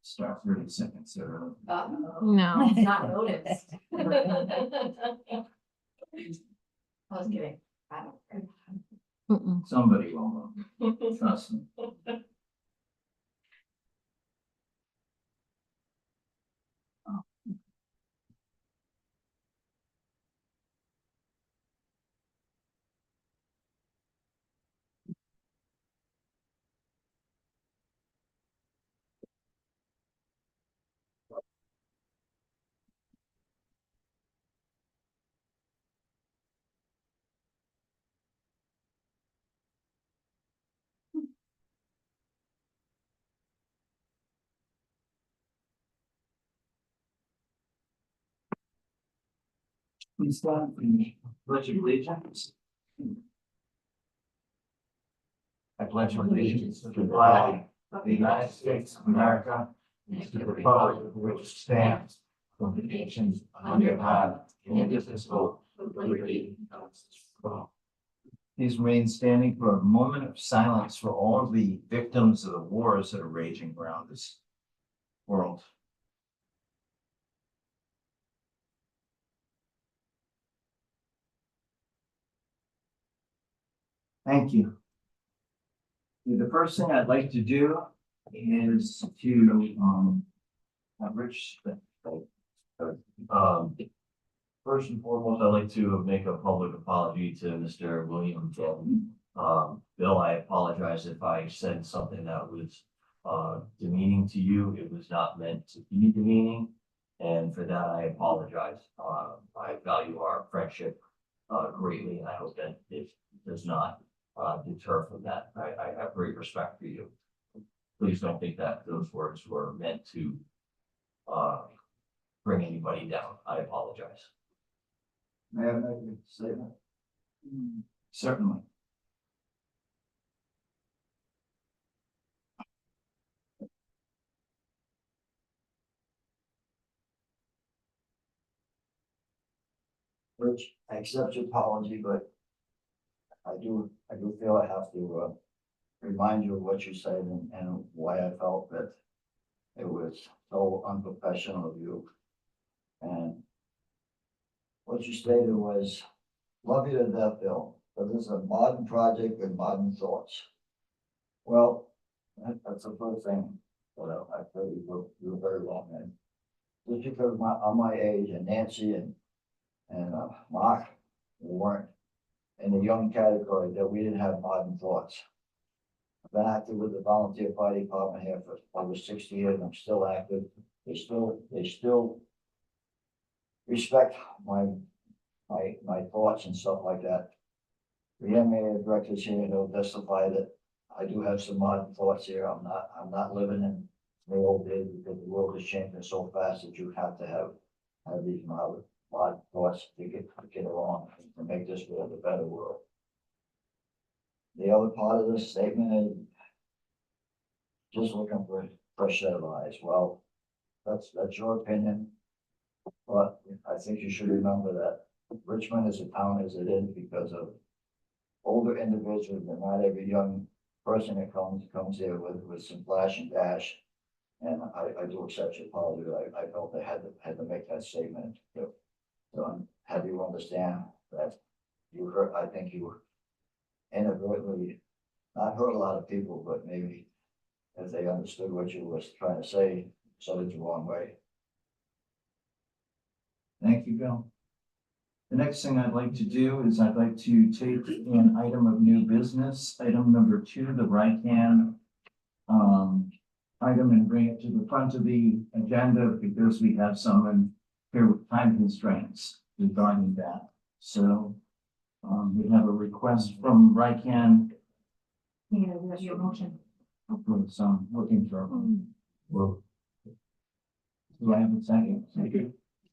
Start 30 seconds early. No. It's not noticed. I was kidding. I don't Mm-mm. Somebody will know. Trust me. Please stand for me. Pledge of allegiance. I pledge allegiance to the flag of the United States of America and to the republic for which it stands, one nation under God, indivisible, with liberty and justice for all. Please remain standing for a moment of silence for all of the victims of the wars that are raging around this world. Thank you. The first thing I'd like to do is to have Rich. First and foremost, I'd like to make a public apology to Mr. William Gill. Bill, I apologize if I said something that was demeaning to you. It was not meant to be demeaning, and for that I apologize. I value our friendship greatly, and I hope that it does not deter from that. I have great respect for you. Please don't think that those words were meant to bring anybody down. I apologize. May I make a statement? Certainly. Rich, I accept your apology, but I do feel I have to remind you of what you said and why I felt that it was so unprofessional of you. And what you stated was, love you to death, Bill, but this is a modern project with modern thoughts. Well, that's the first thing, but I feel you were very wrong, man. Just because I'm my age, and Nancy and Mark weren't in the young category, that we didn't have modern thoughts. I've been active with the volunteer fire department here for over 60 years. I'm still active. They still respect my thoughts and stuff like that. The MA directors here, they'll testify that I do have some modern thoughts here. I'm not living in the old days, because the world is changing so fast that you have to have these modern thoughts to get along and to make this world a better world. The other part of this statement is just looking for a fresh set of eyes. Well, that's your opinion, but I think you should remember that Richmond is a town as it is because of older individuals, and not every young person that comes here with some flash and dash. And I do accept your apology. I felt I had to make that statement to have you understand that you hurt. I think you inadvertently not hurt a lot of people, but maybe if they understood what you was trying to say, said it the wrong way. Thank you, Bill. The next thing I'd like to do is I'd like to take an item of new business, item number 2, the right-hand item, and bring it to the front of the agenda because we have someone here with time constraints regarding that. So we have a request from RICAN. Yeah, that's your motion. For some looking for. Well, do I have a second? Okay.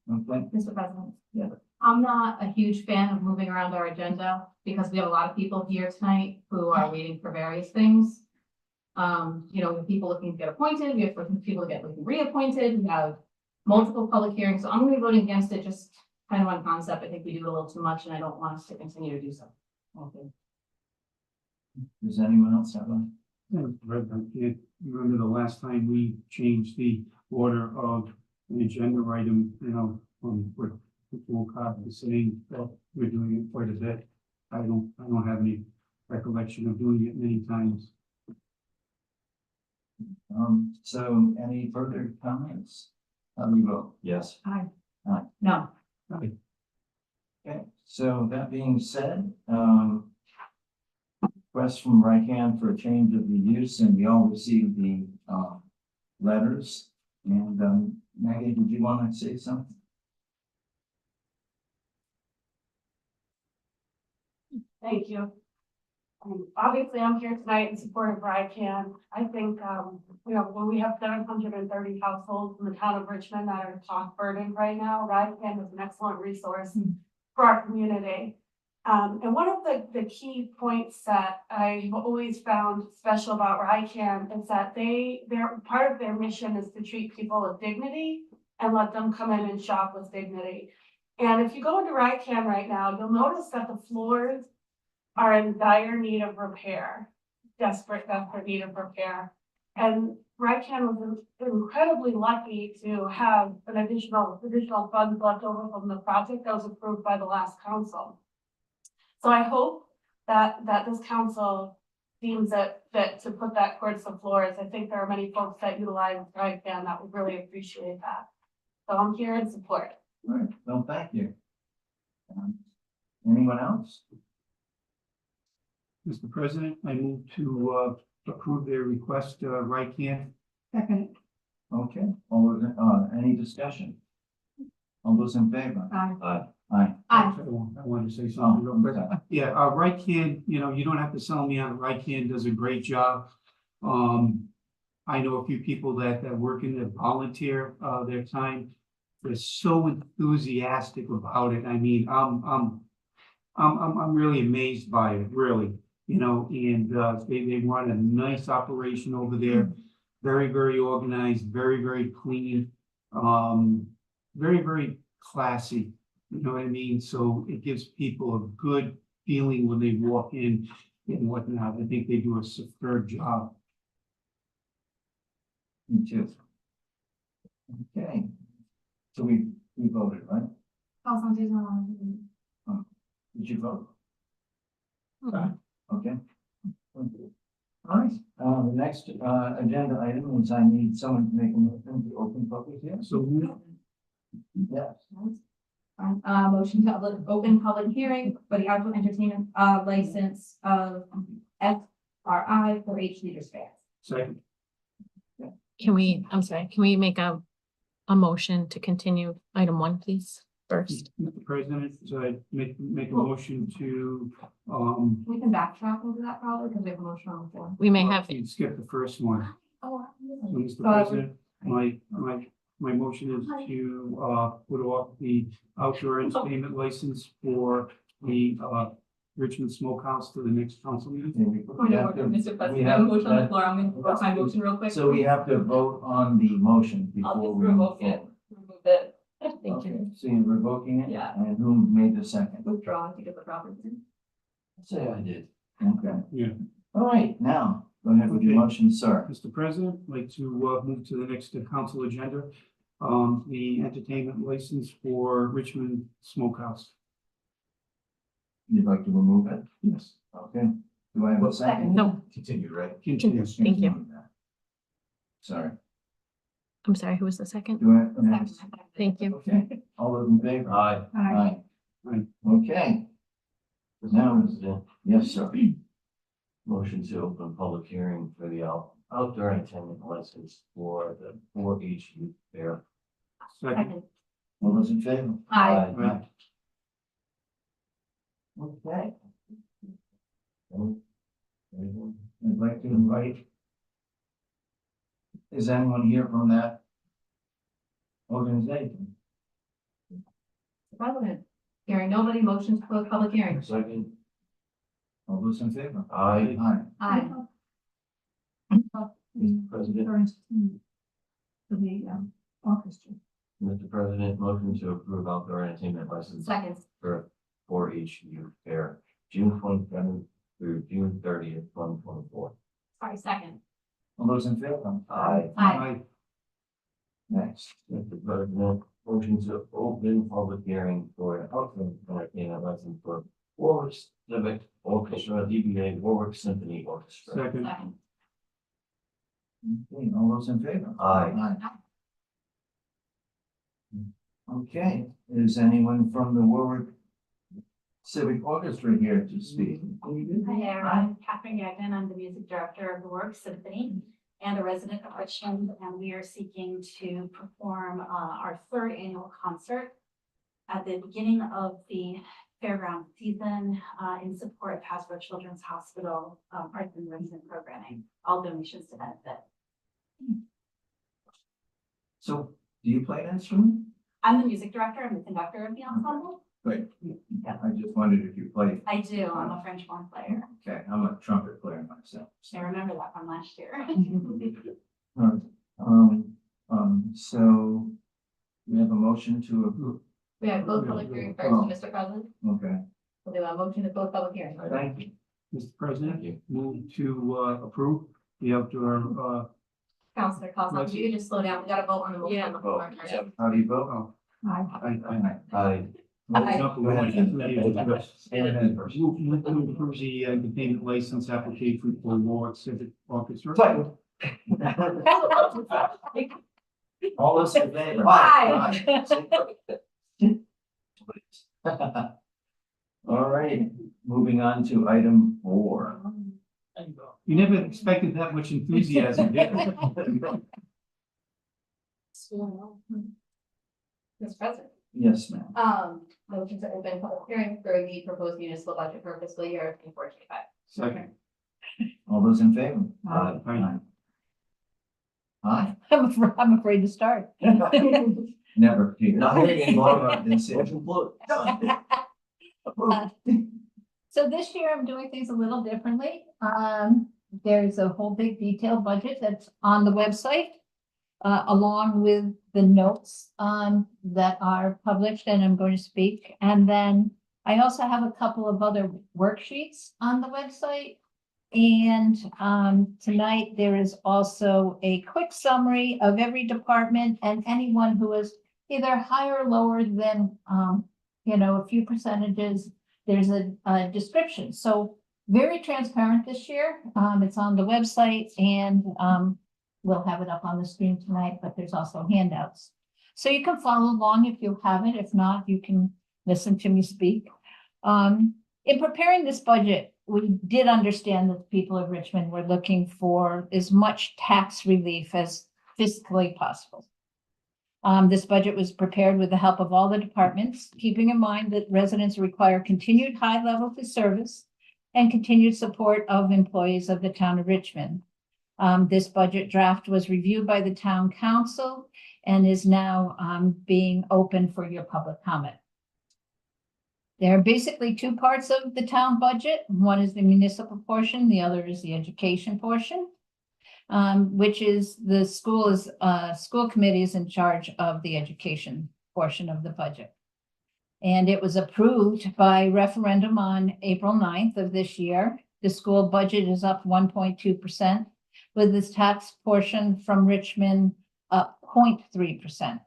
Mr. President. Yeah. I'm not a huge fan of moving around our agenda because we have a lot of people here tonight who are waiting for various things. We have people looking to get appointed, we have people getting reappointed, we have multiple public hearings, so I'm gonna be voting against it, just kind of on concept. I think we do it a little too much and I don't want us to continue to do so. Okay. Does anyone else have one? You remember the last time we changed the order of an agenda item, from what people are saying that we're doing it quite a bit. I don't have any recollection of doing it many times. So any further comments? How do you vote? Yes. No. Okay, so that being said, request from RICAN for a change of the use, and we all received the, letters. And, Maggie, did you want to say something? Thank you. Obviously, I'm here tonight in support of RICAN. I think, when we have 730 households in the town of Richmond that are cost burdened right now, RICAN is an excellent resource for our community. And one of the key points that I've always found special about RICAN is that they're part of their mission is to treat people with dignity and let them come in and shop with dignity. And if you go into RICAN right now, you'll notice that the floors are in dire need of repair, desperate need of repair. And RICAN was incredibly lucky to have an additional funds left over from the project that was approved by the last council. So I hope that this council deems it fit to put that towards the floors. I think there are many folks that utilize RICAN that would really appreciate that. So I'm here in support. All right, well, thank you. Anyone else? Mr. President, I move to approve their request, RICAN. Second. Okay, all those, any discussion? All those in favor? Aye. Aye. Aye. I wanted to say something real quick. Yeah, RICAN, you don't have to sell me on it. RICAN does a great job. I know a few people that work in there, volunteer their time. They're so enthusiastic about it. I mean, I'm really amazed by it, really. And they run a nice operation over there. Very, very organized, very, very clean, very, very classy. You know what I mean? So it gives people a good feeling when they walk in and whatnot. I think they do a superb job. Me too. Okay. So we voted, right? Did you vote? Okay. All right, the next, agenda item is I need someone to make a motion to open public hearing. So Yes. Motion to open public hearing for the outdoor entertainment, license of FRI for H Leaders Fair. second. Can we make a motion to continue item 1, please, first? Mr. President, so I make a motion to, We can backtrack over that probably because we have a motion on the floor. We may have, you skip the first one. Oh. So, Mr. President, my motion is to put off the outdoor entertainment license for the Richmond Smokehouse to the next council meeting. Mr. President, I have a motion on the floor. I'm going to vote my motion real quick. So we have to vote on the motion I'll before just we. revoke it. Remove it. thank Okay, you. so you're revoking it? Yeah. And who made the second? Withdraw to get the proper thing. Say I did. Okay. Yeah. All right, now, go ahead with your Okay. motion, sir. Mr. President, I'd like to move to the next council agenda, the entertainment license for Richmond Smokehouse. You'd like to remove it? Yes. Okay. Do I have a second? No, Continue, right? Continue. thank you. Sorry. I'm sorry, who was the second? Do I? Thank you. Okay, all those in favor? Aye. Aye. Aye. Okay. Now, President, yes, sir. motion to open public hearing for the outdoor entertainment license for the 4-H youth fair. Second. All those in favor? Aye. Aye. Okay, Anyone? I'd like to invite. Is anyone here from that organization? President, hearing nobody, motion to close public hearing. Second. All those in favor? Aye. Aye. Aye. Mr. President, Orchestra. Mr. President, motion to approve outdoor entertainment license Second. for 4-H youth fair, June 27th through June 30th, 2024. Sorry, second. All those in favor? Aye. Aye. Next. Mr. President, motion to open public hearing for an outcome entertainment license for Warwick Civic Orchestra, DBA Warwick Symphony Orchestra. Second. Second. Okay, all those in favor? Aye. Okay, is anyone from the Warwick Civic Orchestra here to speak? Hi there, I'm Catherine Gagnon. I'm the music director of the Warwick Symphony and a resident of Richmond, and we are seeking to perform our third annual concert at the beginning of the fairground season in support of Hasbro Children's Hospital Arts and Resident Programming. All donations to benefit. So, do you play an instrument? I'm the music director. I'm the conductor of the ensemble. Great. I just wondered if you played. I do. I'm a French horn player. Okay, I'm a trumpet player myself. I remember that from last year. So we have a motion to approve. We have both public hearing first, Oh. Mr. President. Okay, We'll do a motion to close public hearing. thank you. Mr. President, Thank you. move to approve the outdoor, Counselor Cosmo, if you could just slow down, we gotta vote on the motion on the floor. Oh, yeah. How do you vote? oh. Aye. Aye. Go ahead. Aye. Move to approve the entertainment license application for Warwick Civic Orchestra. Second. All those in favor? Aye. All right, moving on to item 4. You never expected that much enthusiasm, did you? Mr. President. Yes, ma'am. Motion to open public hearing for the proposed municipal budget for fiscal year 24-25. Second. All those in favor? Aye. Aye. I'm afraid to start. Never, Peter. Not hitting Laura didn't say it. Motion blue. So this year I'm doing things a little differently. There's a whole big detailed budget that's on the website, along with the notes, that are published and I'm going to speak. And then I also have a couple of other worksheets on the website. And, tonight there is also a quick summary of every department and anyone who is either higher or lower than, a few percentages. There's a description. So very transparent this year. It's on the website and we'll have it up on the screen tonight, but there's also handouts. So you can follow along if you haven't. If not, you can listen to me speak. In preparing this budget, we did understand that the people of Richmond were looking for as much tax relief as fiscally possible. This budget was prepared with the help of all the departments, keeping in mind that residents require continued high levels of service and continued support of employees of the town of Richmond. This budget draft was reviewed by the town council and is now being open for your public comment. There are basically two parts of the town budget. One is the municipal portion, the other is the education portion. Which is the school committee is in charge of the education portion of the budget. And it was approved by referendum on April 9th of this year. The school budget is up 1.2%, with this tax portion from Richmond up 0.3%.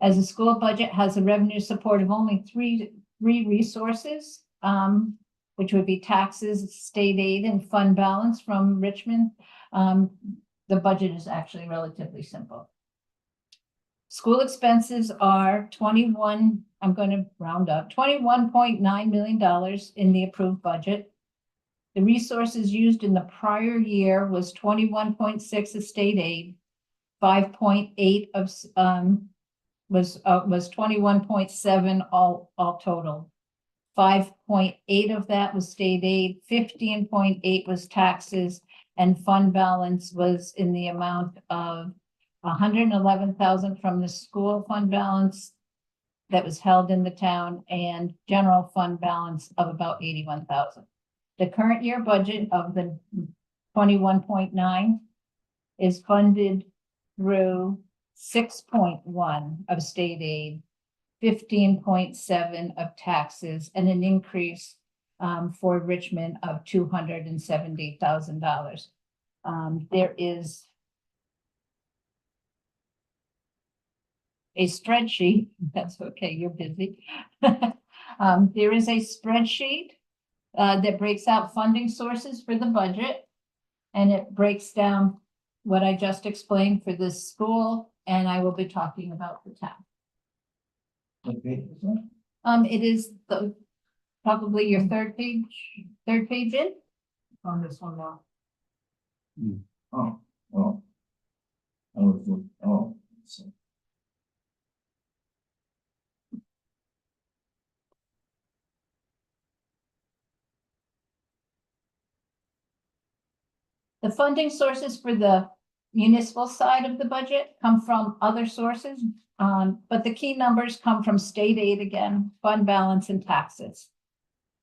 As the school budget has a revenue support of only three resources, which would be taxes, state aid, and fund balance from Richmond. The budget is actually relatively simple. School expenses are I'm going to round up, $21.9 million in the approved budget. The resources used in the prior year was 21.6 of state aid, 5.8 of was 21.7 all total. 5.8 of that was state aid, 15.8 was taxes, and fund balance was in the amount of 111,000 from the school fund balance that was held in the town and general fund balance of about 81,000. The current year budget of the 21.9 is funded through 6.1 of state aid, 15.7 of taxes, and an increase for Richmond of $270,000. There is a spreadsheet, that's okay, you're busy. There is a spreadsheet that breaks out funding sources for the budget. And it breaks down what I just explained for this school, and I will be talking about the town. Okay. It is probably your third page in. On this one now. Oh, well. So. The funding sources for the municipal side of the budget come from other sources, but the key numbers come from state aid again, fund balance and taxes.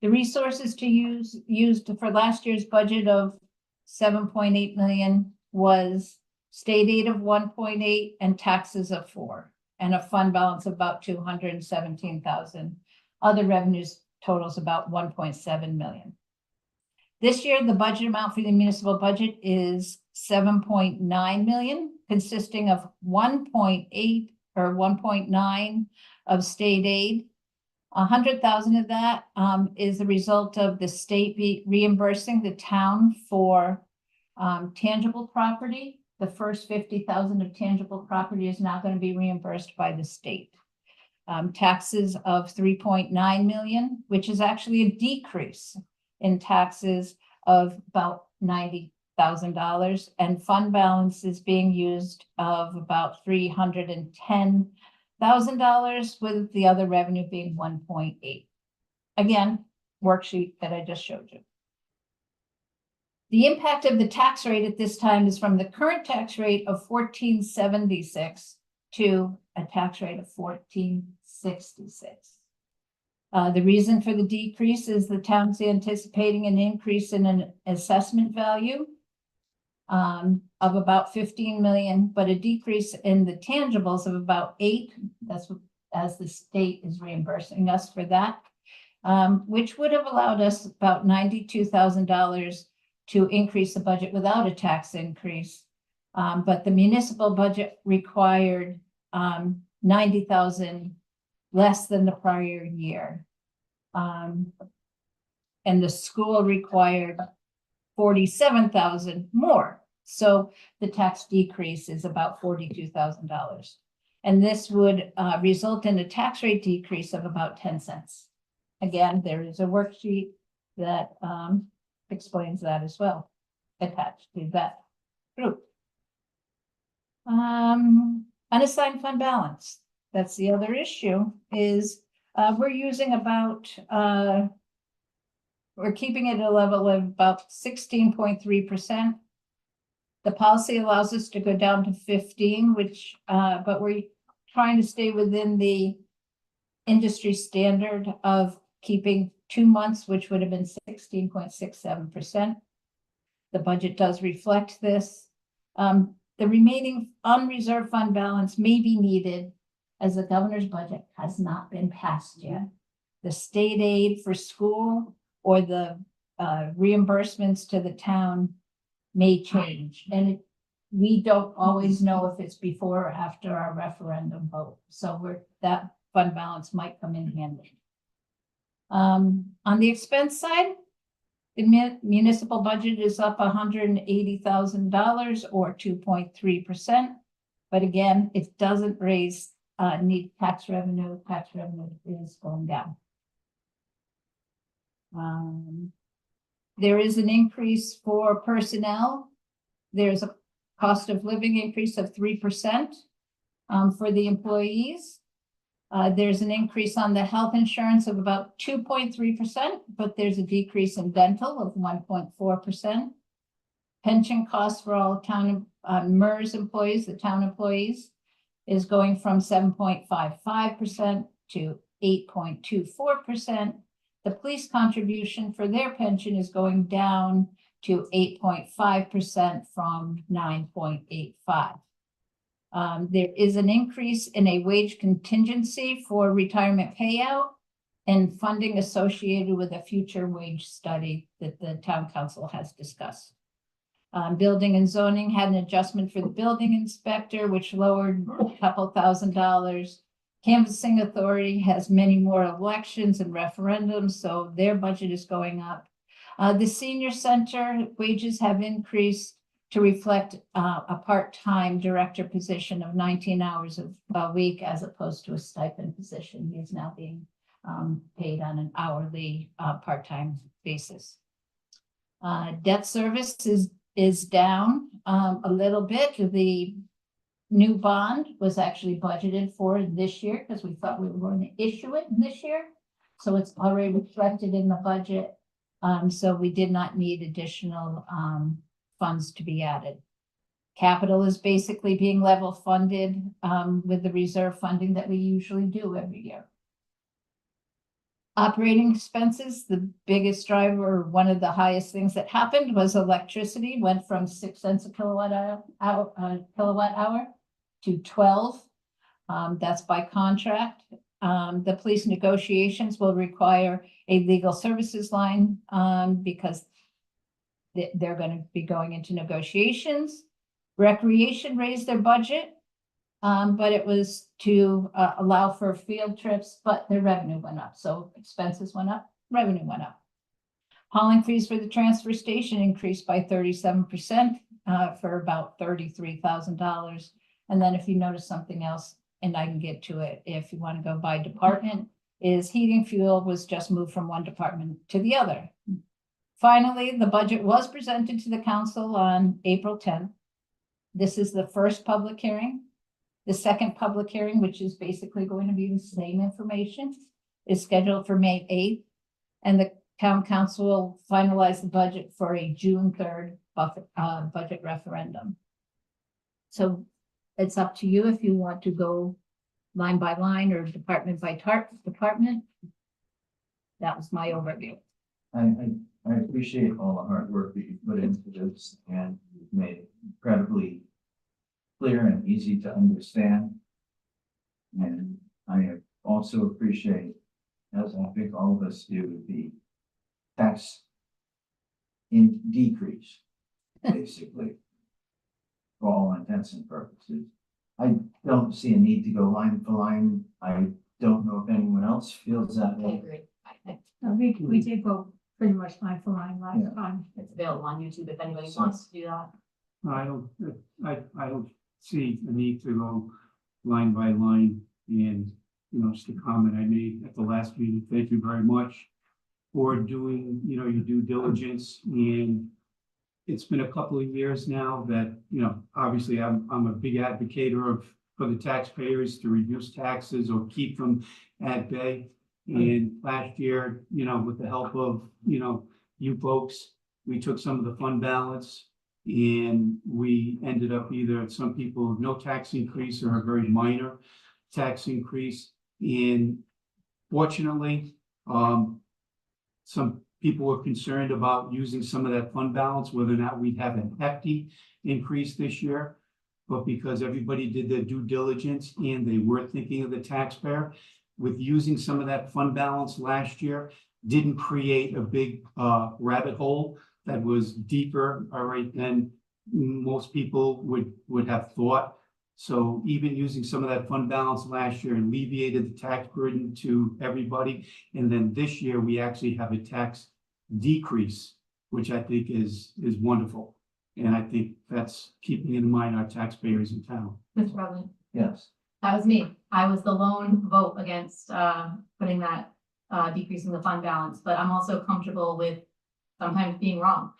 The resources to used for last year's budget of 7.8 million was state aid of 1.8 and taxes of 4, and a fund balance of about 217,000. Other revenues totals about 1.7 million. This year, the budget amount for the municipal budget is 7.9 million, consisting of 1.8 or 1.9 of state aid. 100,000 of that is the result of the state reimbursing the town for tangible property. The first 50,000 of tangible property is now going to be reimbursed by the state. Taxes of 3.9 million, which is actually a decrease in taxes of about $90,000, and fund balance is being used of about $310,000, with the other revenue being 1.8. Again, worksheet that I just showed you. The impact of the tax rate at this time is from the current tax rate of 1476 to a tax rate of 1466. The reason for the decrease is the town's anticipating an increase in an assessment value of about 15 million, but a decrease in the tangibles of about 8. That's what, as the state is reimbursing us for that, which would have allowed us about $92,000 to increase the budget without a tax increase. But the municipal budget required 90,000 less than the prior year. And the school required 47,000 more. So the tax decrease is about $42,000. And this would result in a tax rate decrease of about 10 cents. Again, there is a worksheet that explains that as well, attached to that group. Unassigned fund balance. That's the other issue, is we're using about, we're keeping it at a level of about 16.3%. The policy allows us to go down to 15, which, but we're trying to stay within the industry standard of keeping 2 months, which would have been 16.67%. The budget does reflect this. The remaining unreserved fund balance may be needed as the governor's budget has not been passed yet. The state aid for school or the reimbursements to the town may change. And we don't always know if it's before or after our referendum vote. So that fund balance might come in handy. On the expense side, the municipal budget is up $180,000 or 2.3%. But again, it doesn't raise need tax revenue. Tax revenue is going down. There is an increase for personnel. There's a cost of living increase of 3% for the employees. There's an increase on the health insurance of about 2.3%, but there's a decrease in dental of 1.4%. Pension costs for all town MERS employees, the town employees, is going from 7.55% to 8.24%. The police contribution for their pension is going down to 8.5% from 9.85%. There is an increase in a wage contingency for retirement payout and funding associated with a future wage study that the town council has discussed. Building and zoning had an adjustment for the building inspector, which lowered a couple $1,000s. Canvassing authority has many more elections and referendums, so their budget is going up. The senior center wages have increased to reflect a part-time director position of 19 hours a week as opposed to a stipend position. He is now being paid on an hourly part-time basis. Debt service is down a little bit. The new bond was actually budgeted for this year because we thought we were going to issue it this year. So it's already reflected in the budget. So we did not need additional funds to be added. Capital is basically being level funded with the reserve funding that we usually do every year. Operating expenses, the biggest driver, one of the highest things that happened was electricity went from 6 cents a kilowatt hour to 12. That's by contract. The police negotiations will require a legal services line because they're going to be going into negotiations. Recreation raised their budget, but it was to allow for field trips, but their revenue went up. So expenses went up, revenue went up. Hauling fees for the transfer station increased by 37% for about $33,000. And then if you notice something else, and I can get to it if you want to go by department, is heating fuel was just moved from one department to the other. Finally, the budget was presented to the council on April 10th. This is the first public hearing. The second public hearing, which is basically going to be the same information, is scheduled for May 8th. And the town council will finalize the budget for a June 3rd budget referendum. So it's up to you if you want to go line by line or department by department. That was my overview. I appreciate all the hard work that you put into this and you've made it incredibly clear and easy to understand. And I also appreciate, as I think all of us do, the tax in decrease, basically, for all intents and purposes. I don't see a need to go line for line. I don't know if anyone else feels that I way. agree. We did go pretty much line for line last time. It's available on YouTube if anybody wants to do that. I don't see a need to go line by line. And, just a comment I made at the last meeting, thank you very much for doing, your due diligence. And it's been a couple of years now that, obviously I'm a big advocate for the taxpayers to reduce taxes or keep them at bay. And last year, with the help of, you folks, we took some of the fund balance and we ended up either some people no tax increase or a very minor tax increase. And fortunately, some people were concerned about using some of that fund balance, whether or not we'd have an hefty increase this year. But because everybody did their due diligence and they were thinking of the taxpayer, with using some of that fund balance last year, didn't create a big rabbit hole that was deeper, all right, than most people would have thought. So even using some of that fund balance last year alleviated the tax burden to everybody. And then this year, we actually have a tax decrease, which I think is wonderful. And I think that's keeping in mind our taxpayers in town. Mr. President, Yes. that was me. I was the lone vote against putting that decreasing the fund balance, but I'm also comfortable with sometimes being wrong.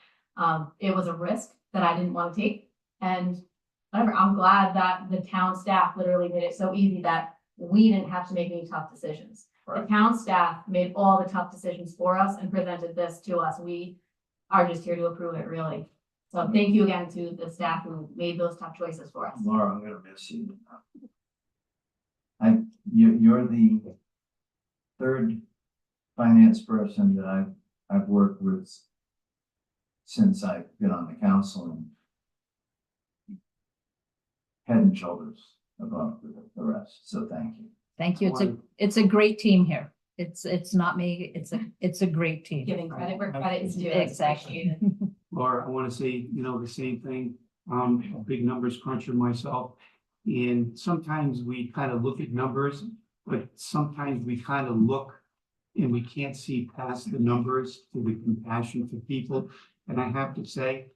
It was a risk that I didn't want to take, and whatever. I'm glad that the town staff literally made it so easy that we didn't have to make any tough decisions. Right. The town staff made all the tough decisions for us and presented this to us. We are just here to approve it, really. So thank you again to the staff who made those tough choices for us. Laura, I'm gonna miss you. You're the third finance person that I've worked with since I've been on the council, and head and shoulders above the rest. So thank you. Thank you. It's a great team here. It's not me. It's a great team. Giving credit where credit is due. Exactly. Laura, I want to say, the same thing. A big numbers cruncher myself. And sometimes we kind of look at numbers, but sometimes we kind of look and we can't see past the numbers to the compassion for people. And I have to say,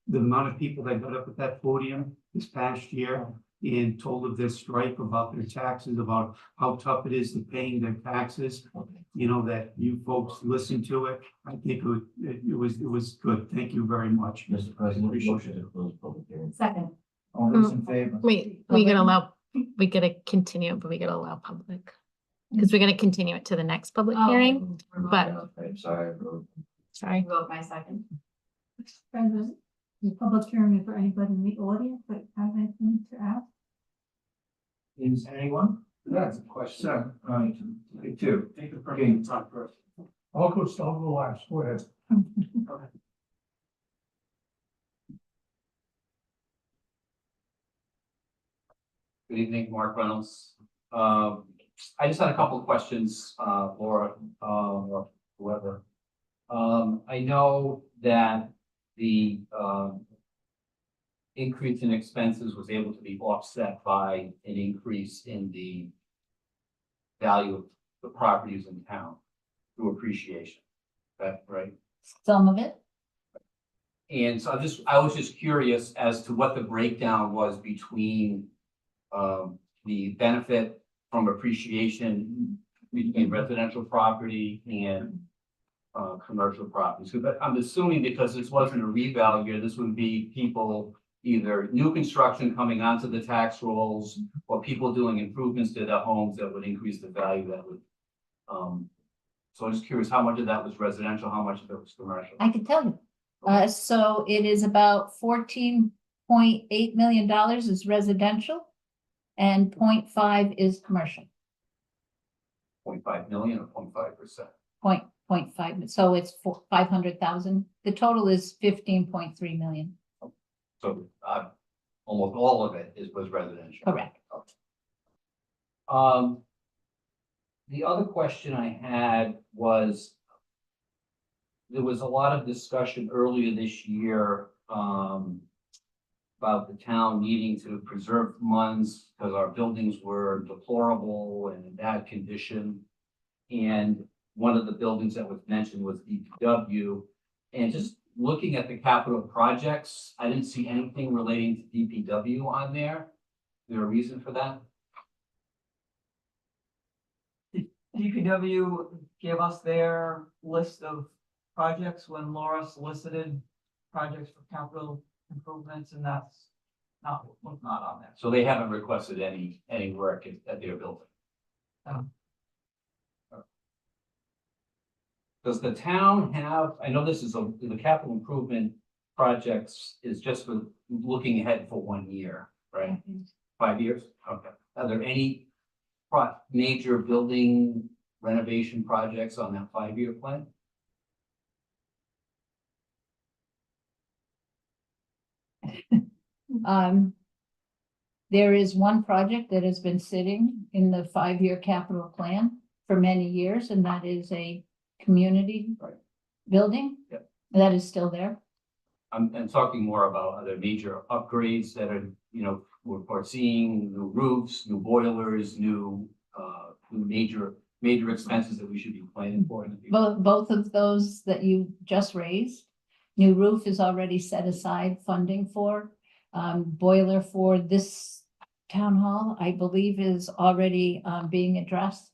the amount of people that got up at that podium this past year and told of their stripe about their taxes, about how tough it is to paying their taxes, that you folks listened to it. I think it was good. Thank you very much. Mr. President, motion to close public hearing. Second. All those in favor? Wait, we gotta continue, but we gotta allow public. Because we're gonna continue it to the next public hearing, but, I'm sorry. sorry. Vote my second. President, the public hearing is for anybody in the audience that has anything to ask. Is anyone? That's a question. Sir, right, Me too. Take the person to talk first. I'll go last, go ahead. Good evening, Mark Reynolds. I just had a couple of questions, Laura, or whoever. I know that the increase in expenses was able to be offset by an increase in the value of the properties in town through appreciation. That's right. Some of it. And so I was just curious as to what the breakdown was between the benefit from appreciation between residential property and commercial properties. But I'm assuming because this wasn't a reval year, this would be people either new construction coming onto the tax rolls or people doing improvements to their homes that would increase the value that would. So I'm just curious how much of that was residential, how much of it was commercial? I can tell you. So it is about $14.8 million is residential and 0.5 is commercial. 0.5 million or 0.5%? 0.5, so it's 500,000. The total is 15.3 million. So almost all of it was residential. Correct. The other question I had was, there was a lot of discussion earlier this year about the town needing to preserve funds because our buildings were deplorable and in bad condition. And one of the buildings that was mentioned was DPW. And just looking at the capital projects, I didn't see anything relating to DPW on there. Is there a reason for that? DPW gave us their list of projects when Laura solicited projects for capital improvements, and that's was not on there. So they haven't requested any work at their building? No. Does the town have, I know this is the capital improvement projects is just for looking ahead for 1 year, right? 5 years? Okay. Are there any major building renovation projects on that 5-year plan? There is one project that has been sitting in the 5-year capital plan for many years, and that is a community building. Yep. That is still there. I'm talking more about other major upgrades that are, we're foreseeing new roofs, new boilers, new major expenses that we should be planning for in the future. Both of those that you just raised. New roof is already set aside funding for. Boiler for this town hall, I believe, is already being addressed.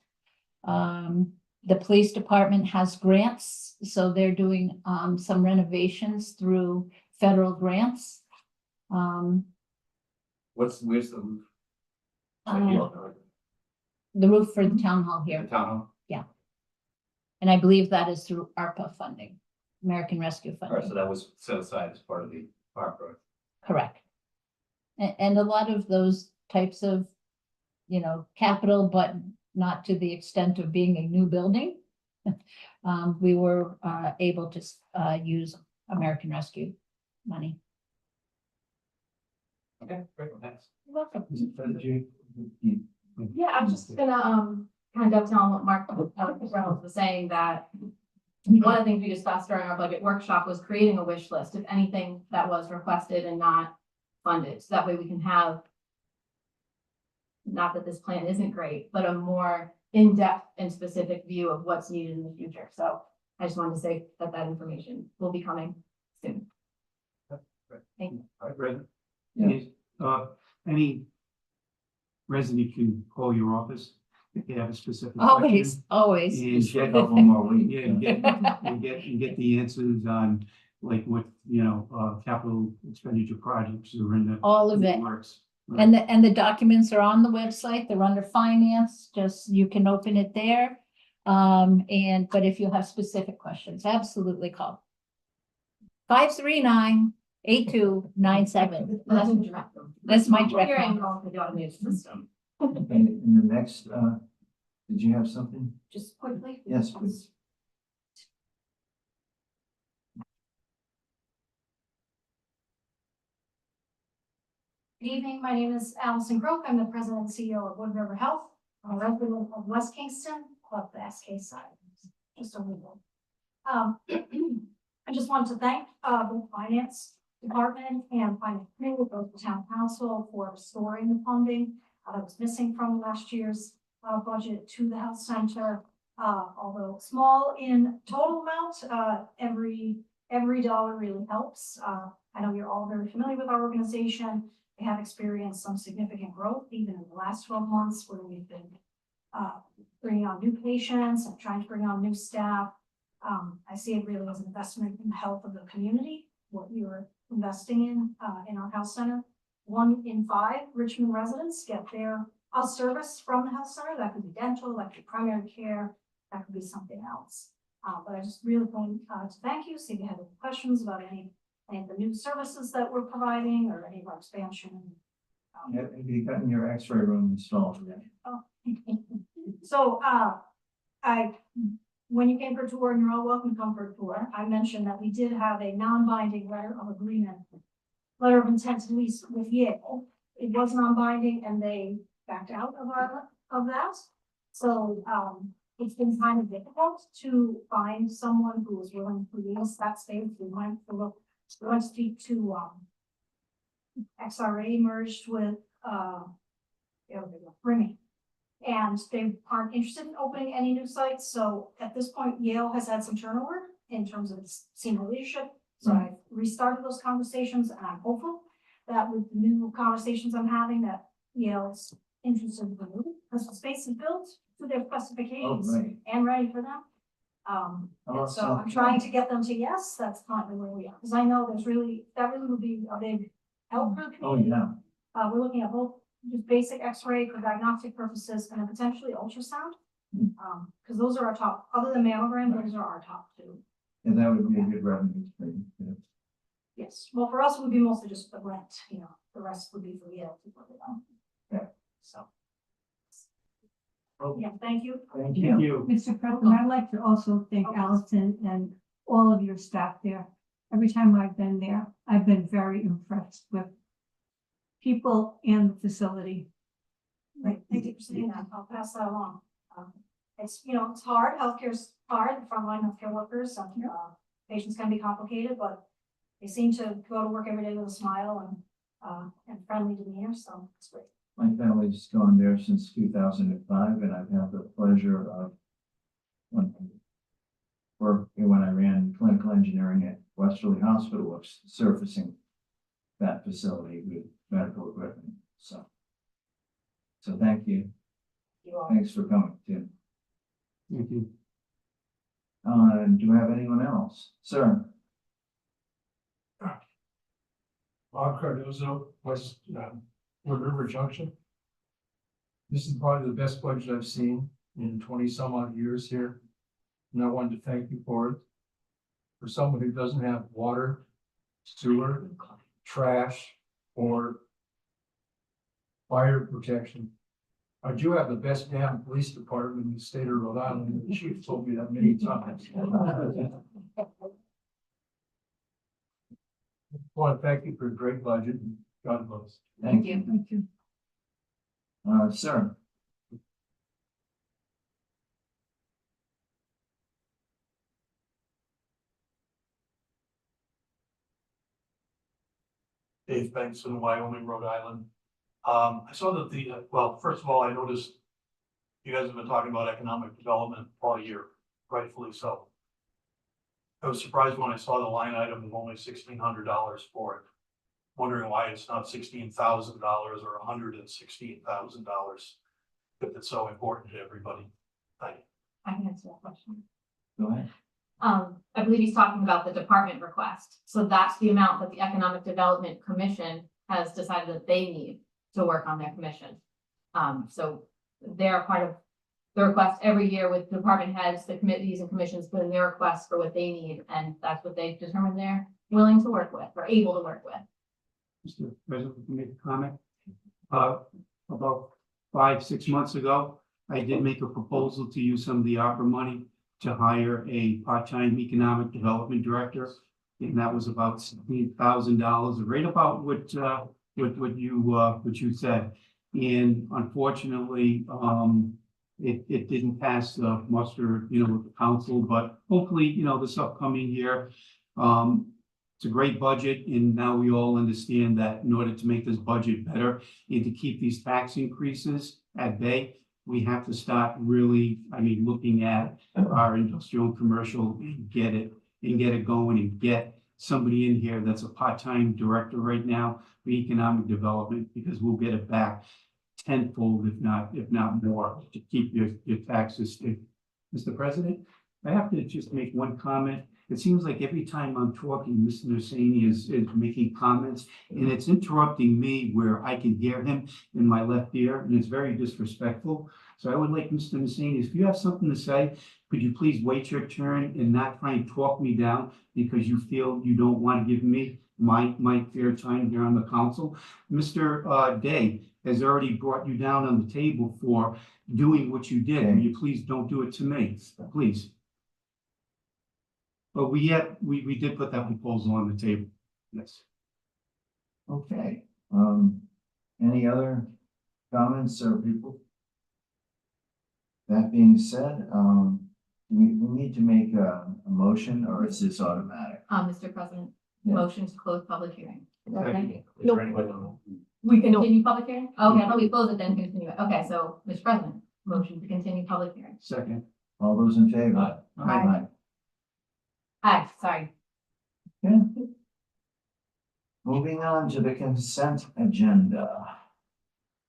The police department has grants, so they're doing some renovations through federal grants. Where's the roof? The roof for the town hall The here, town hall? and I believe that is through ARPA funding, American Rescue All right, so Funding, that was set aside as part of the park road. correct. And a lot of those types of, capital, but not to the extent of being a new building. We were able to use American Rescue money. Okay, great, well, thanks. You're welcome. Yeah, I'm just gonna kind of dovetail on what Mark Reynolds was saying, that one of the things we discussed during our budget workshop was creating a wish list of anything that was requested and not funded. So that way we can have, not that this plan isn't great, but a more in-depth and specific view of what's needed in the future. So I just wanted to say that that information will be coming soon. Thank you. All right, Brenda? Yeah. Yes, any resident can call your office if they have a specific question. Always, always. And Just get, a couple more weeks. yeah, and get the answers on, like, what, capital expenditure projects are in the. All of it. Works. And the documents are on the website, they're under finance, just, you can open it there. But if you have specific questions, absolutely call. 539-8297. That's your direct. That's my direct You're number. involved with the automated system. And in the next, did you have something? Just quickly. Yes, please. Good evening, my name is Allison Croak. I'm the president and CEO of Wood River Health. I'm a resident of West Kingston, club the SK side, just over there. I just want to thank the finance department and finance committee, both the town council, for restoring the funding that was missing from last year's budget to the health center. Although small in total amount, every dollar really helps. I know you're all very familiar with our organization. We have experienced some significant growth even in the last 12 months where we've been bringing on new patients and trying to bring on new staff. I see it really as an investment in the health of the community, what you're investing in our health center. 1 in 5 Richmond residents get their health service from the health center. That could be dental, that could be primary care, that could be something else. But I just really want to thank you. See if you have any questions about any of the new services that we're providing or any of our expansion. Have you gotten your X-ray room installed yet? So, when you came for a tour, and you're all welcome to come for a tour, I mentioned that we did have a non-binding letter of agreement, letter of intent to lease with Yale. It was non-binding and they backed out of that. So, it's been kind of difficult to find someone who is willing to lease that space. We went to speak to, XRA merged with, Brimming. And they aren't interested in opening any new sites. So at this point, Yale has had some turnover in terms of its senior leadership. So I restarted those conversations and I'm hopeful that with the new conversations I'm having that Yale's interested in the move because the space is built to their specifications and ready for them. And so I'm trying to get them to yes, that's currently where we are. Because I know that really would be a big help for the community. Oh, yeah. We're looking at both just basic X-ray for diagnostic purposes and then potentially ultrasound. Because those are our top, other than mammogram, those are our top 2. And that would be a good revenue stream. Yeah. Yes, well, for us, it would be mostly just the rent, the rest would be for Yale to put it on. Yeah. So. Oh. Yeah, thank you. Thank Thank you. you. Mr. President, I'd like to also thank Allison and all of your staff there. Every time I've been there, I've been very impressed with people and the facility. Right, thank you for saying that. I'll pass that along. It's, it's hard. Healthcare's hard. Frontline healthcare workers, patients can be complicated, but they seem to go to work every day with a smile and friendly demeanor, so it's great. My family's gone there since 2005, and I've had the pleasure of when I ran clinical engineering at Westerly Hospital of surfacing that facility with medical equipment. So thank you. You all. Thanks for coming, Tim. Thank you. Do we have anyone else? Sir? Bob Cardozo, West, Wood River Junction. This is probably the best budget I've seen in 20 some odd years here. And I wanted to thank you for it. For someone who doesn't have water, sewer, trash, or fire protection. I do have the best damn police department in the state of Rhode Island. The chief told me that many times. I want to thank you for a great budget and God bless. Thank you. Thank you. Sir? Dave Benson, Wyoming, Rhode Island. I saw that well, first of all, I noticed you guys have been talking about economic development all year, rightfully so. I was surprised when I saw the line item of only $1,600 for it. Wondering why it's not $16,000 or $116,000 if it's so important to everybody. Thank you. I can answer that question. Go ahead. I believe he's talking about the department request. So that's the amount that the Economic Development Commission has decided that they need to work on their commission. So they're part of the request every year with department heads, the committees and commissions put in their requests for what they need, and that's what they've determined they're willing to work with or able to work with. Mr. President, can I make a comment? About 5-6 months ago, I did make a proposal to use some of the ARPA money to hire a part-time economic development director. And that was about $16,000, right about what you said. And unfortunately, it didn't pass muster, with the council, but hopefully, this upcoming year, it's a great budget, and now we all understand that in order to make this budget better and to keep these tax increases at bay, we have to start really, looking at our industrial and commercial and get it going and get somebody in here that's a part-time director right now for economic development, because we'll get it back tenfold, if not more, to keep your taxes stable. Mr. President, I have to just make one comment. It seems like every time I'm talking, Mr. Nussany is making comments, and it's interrupting me where I can hear him in my left ear, and it's very disrespectful. So I would like Mr. Nussany, if you have something to say, could you please wait your turn and not try and talk me down because you feel you don't want to give me my fair time here on the council. Mr. Day has already brought you down on the table for doing what you did. Will you please don't do it to me, please? But we did put that proposal on the table. Yes. Okay, any other comments or people? That being said, we need to make a motion, or is this automatic? Mr. President, motion to close public hearing. Okay. Is there anybody on We continue public hearing? Okay, I thought we closed it, then continue it. Okay, so, Mr. President, motion to continue public hearing. Second. All those in favor? Aye. Aye, sorry. Okay. Moving on to the consent agenda.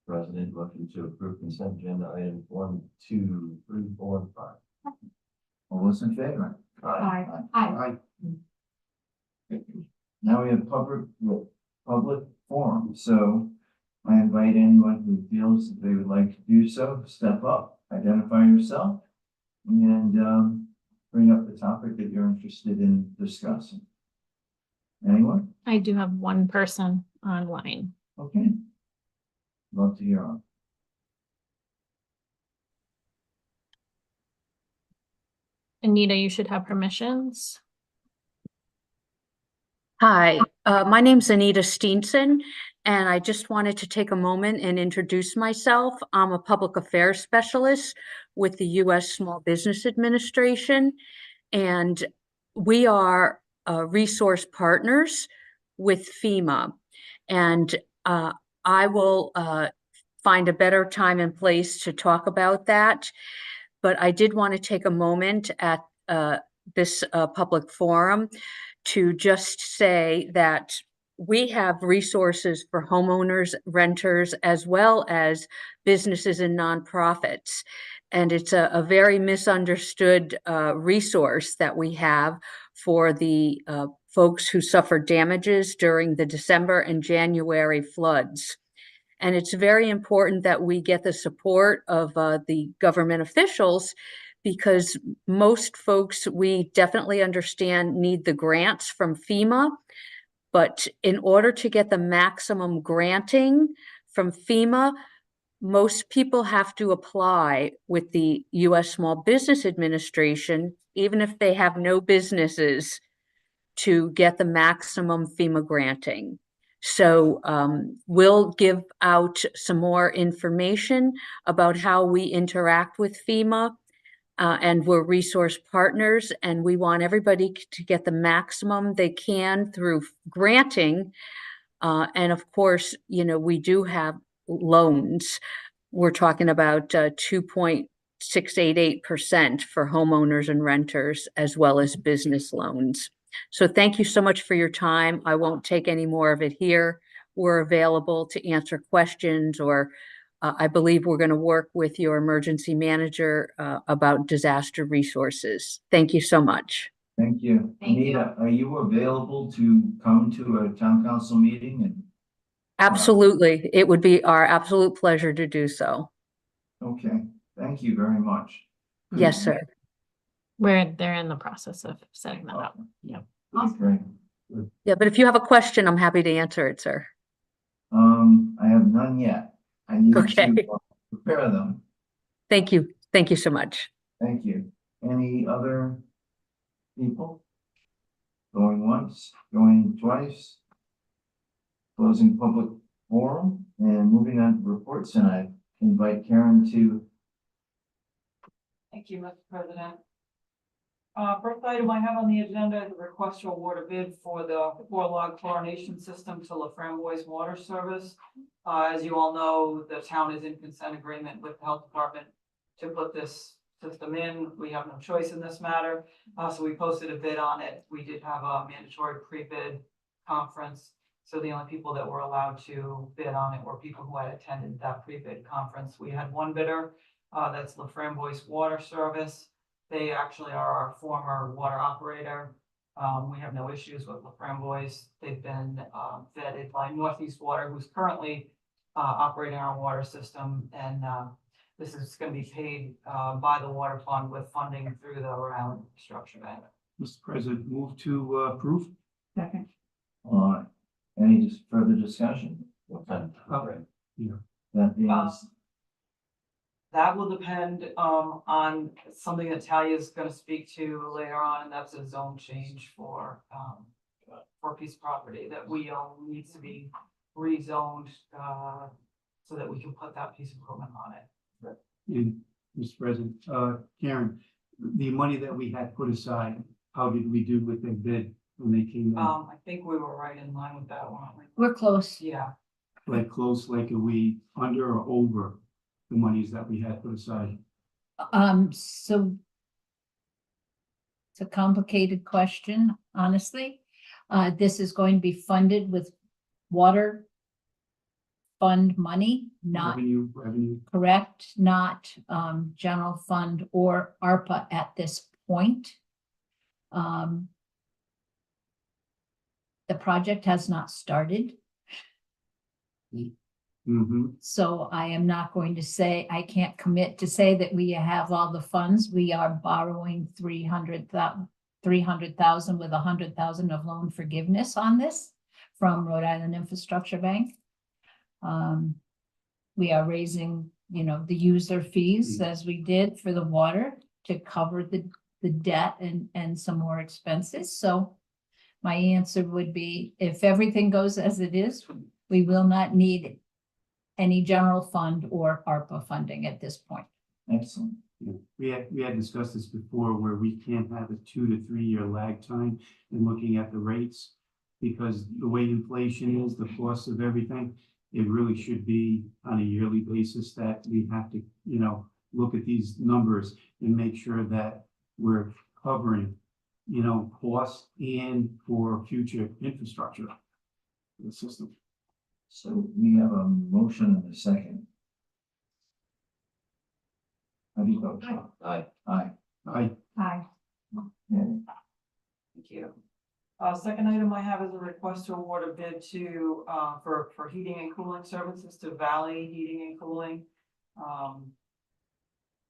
President, looking to approve consent agenda items 1, 2, 3, 4, and 5. All those in favor? Aye. Aye. Now we have public forum, so I invite anyone who feels that they would like to do so, step up, identify yourself, and bring up the topic that you're interested in discussing. Anyone? I do have one person online. Okay. Love to hear on. Anita, you should have permissions. Hi, my name's Anita Steenson, and I just wanted to take a moment and introduce myself. I'm a public affairs specialist with the U.S. Small Business Administration, and we are resource partners with FEMA. And I will find a better time and place to talk about that. But I did want to take a moment at this public forum to just say that we have resources for homeowners, renters, as well as businesses and nonprofits. And it's a very misunderstood resource that we have for the folks who suffered damages during the December and January floods. And it's very important that we get the support of the government officials, because most folks, we definitely understand, need the grants from FEMA. But in order to get the maximum granting from FEMA, most people have to apply with the U.S. Small Business Administration, even if they have no businesses, to get the maximum FEMA granting. So we'll give out some more information about how we interact with FEMA. And we're resource partners, and we want everybody to get the maximum they can through granting. And of course, we do have loans. We're talking about 2.688% for homeowners and renters, as well as business loans. So thank you so much for your time. I won't take any more of it here. We're available to answer questions, or I believe we're going to work with your emergency manager about disaster resources. Thank you so much. Thank you. Thank you. Anita, are you available to come to a town council meeting? And Absolutely. It would be our absolute pleasure to do so. okay, thank you very much. Yes, sir. They're in the process of setting that up. Yeah. Great. Yeah, but if you have a question, I'm happy to answer it, sir. I have none yet. I need Okay. to prepare them. Thank you. Thank you so much. Thank you. Any other people? Going once, going twice? Closing public forum and moving on to reports, and I invite Karen to. Thank you, Mr. President. First item I have on the agenda is a request to award a bid for the 4-log chlorination system to La Framboise Water Service. As you all know, the town is in consent agreement with the health department to put this system in. We have no choice in this matter. So we posted a bid on it. We did have a mandatory pre-bid conference. So the only people that were allowed to bid on it were people who had attended that pre-bid conference. We had one bidder, that's La Framboise Water Service. They actually are our former water operator. We have no issues with La Framboise. They've been vetted by Northeast Water, who's currently operating our water system. And this is going to be paid by the water fund with funding through the Rhode Island Infrastructure Bank. Mr. President, move to approve. Second. Any further discussion? Yeah. That is, That will depend on something that Talia is going to speak to later on, and that's a zone change for a piece of property that we own, needs to be rezoned so that we can put that piece of equipment on it. And Mr. President, Karen, the money that we had put aside, how did we do with the bid when they came in? I think we were right in line with that one. We're close. Yeah, Like close, like are we under or over the monies that we had put aside? So it's a complicated question, honestly. This is going to be funded with water fund money, not Revenue. correct, not general fund or ARPA at this point. The project has not started. Mm-hmm. So I am not going to say, I can't commit to say that we have all the funds. We are borrowing 300,000 with 100,000 of loan forgiveness on this from Rhode Island Infrastructure Bank. We are raising, the user fees as we did for the water to cover the debt and some more expenses. So my answer would be, if everything goes as it is, we will not need any general fund or ARPA funding at this point. excellent. Yeah. We had discussed this before, where we can't have a 2 to 3 year lag time in looking at the rates, because the way inflation is, the cost of everything, it really should be on a yearly basis that we have to, look at these numbers and make sure that we're covering, costs and for future infrastructure for the system. So we have a motion and a second. How do you vote? Aye. Aye. I, Aye. Okay. thank you. Second item I have is a request to award a bid to, for heating and cooling services to Valley Heating and Cooling.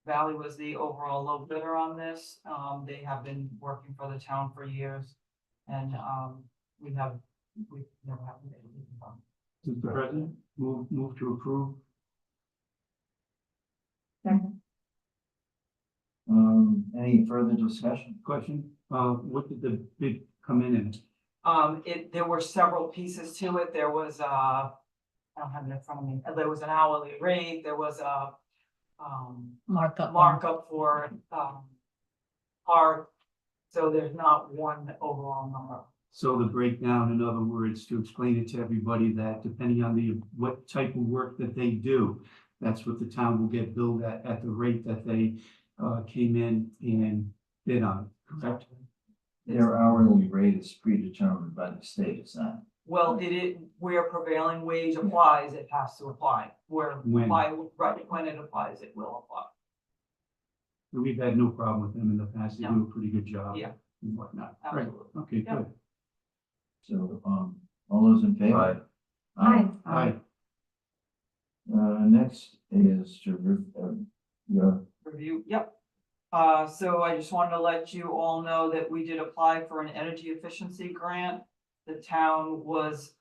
Valley was the overall low bidder on this. They have been working for the town for years, and we've never had anything done. Mr. President, move to approve. Second. Any further discussion? Question, what did the bid come in at? There were several pieces to it. There was, I don't have it in front of me. There was an hourly rate. There was a, markup for, part. So there's not one overall number. So the breakdown, in other words, to explain it to everybody that depending on what type of work that they do, that's what the town will get billed at the rate that they came in and bid on, correct? Their hourly rate is predetermined by the state, is that? Well, where prevailing wage applies, it has to apply. Where, When? right, when it applies, it will apply. We've had no problem with them in the past. They No. do a pretty good job. Yeah. And whatnot. Right, Absolutely. okay, Yeah. good. So, all those in favor? Aye. Aye. Next is your, Review, yep. So I just wanted to let you all know that we did apply for an energy efficiency grant. The town was,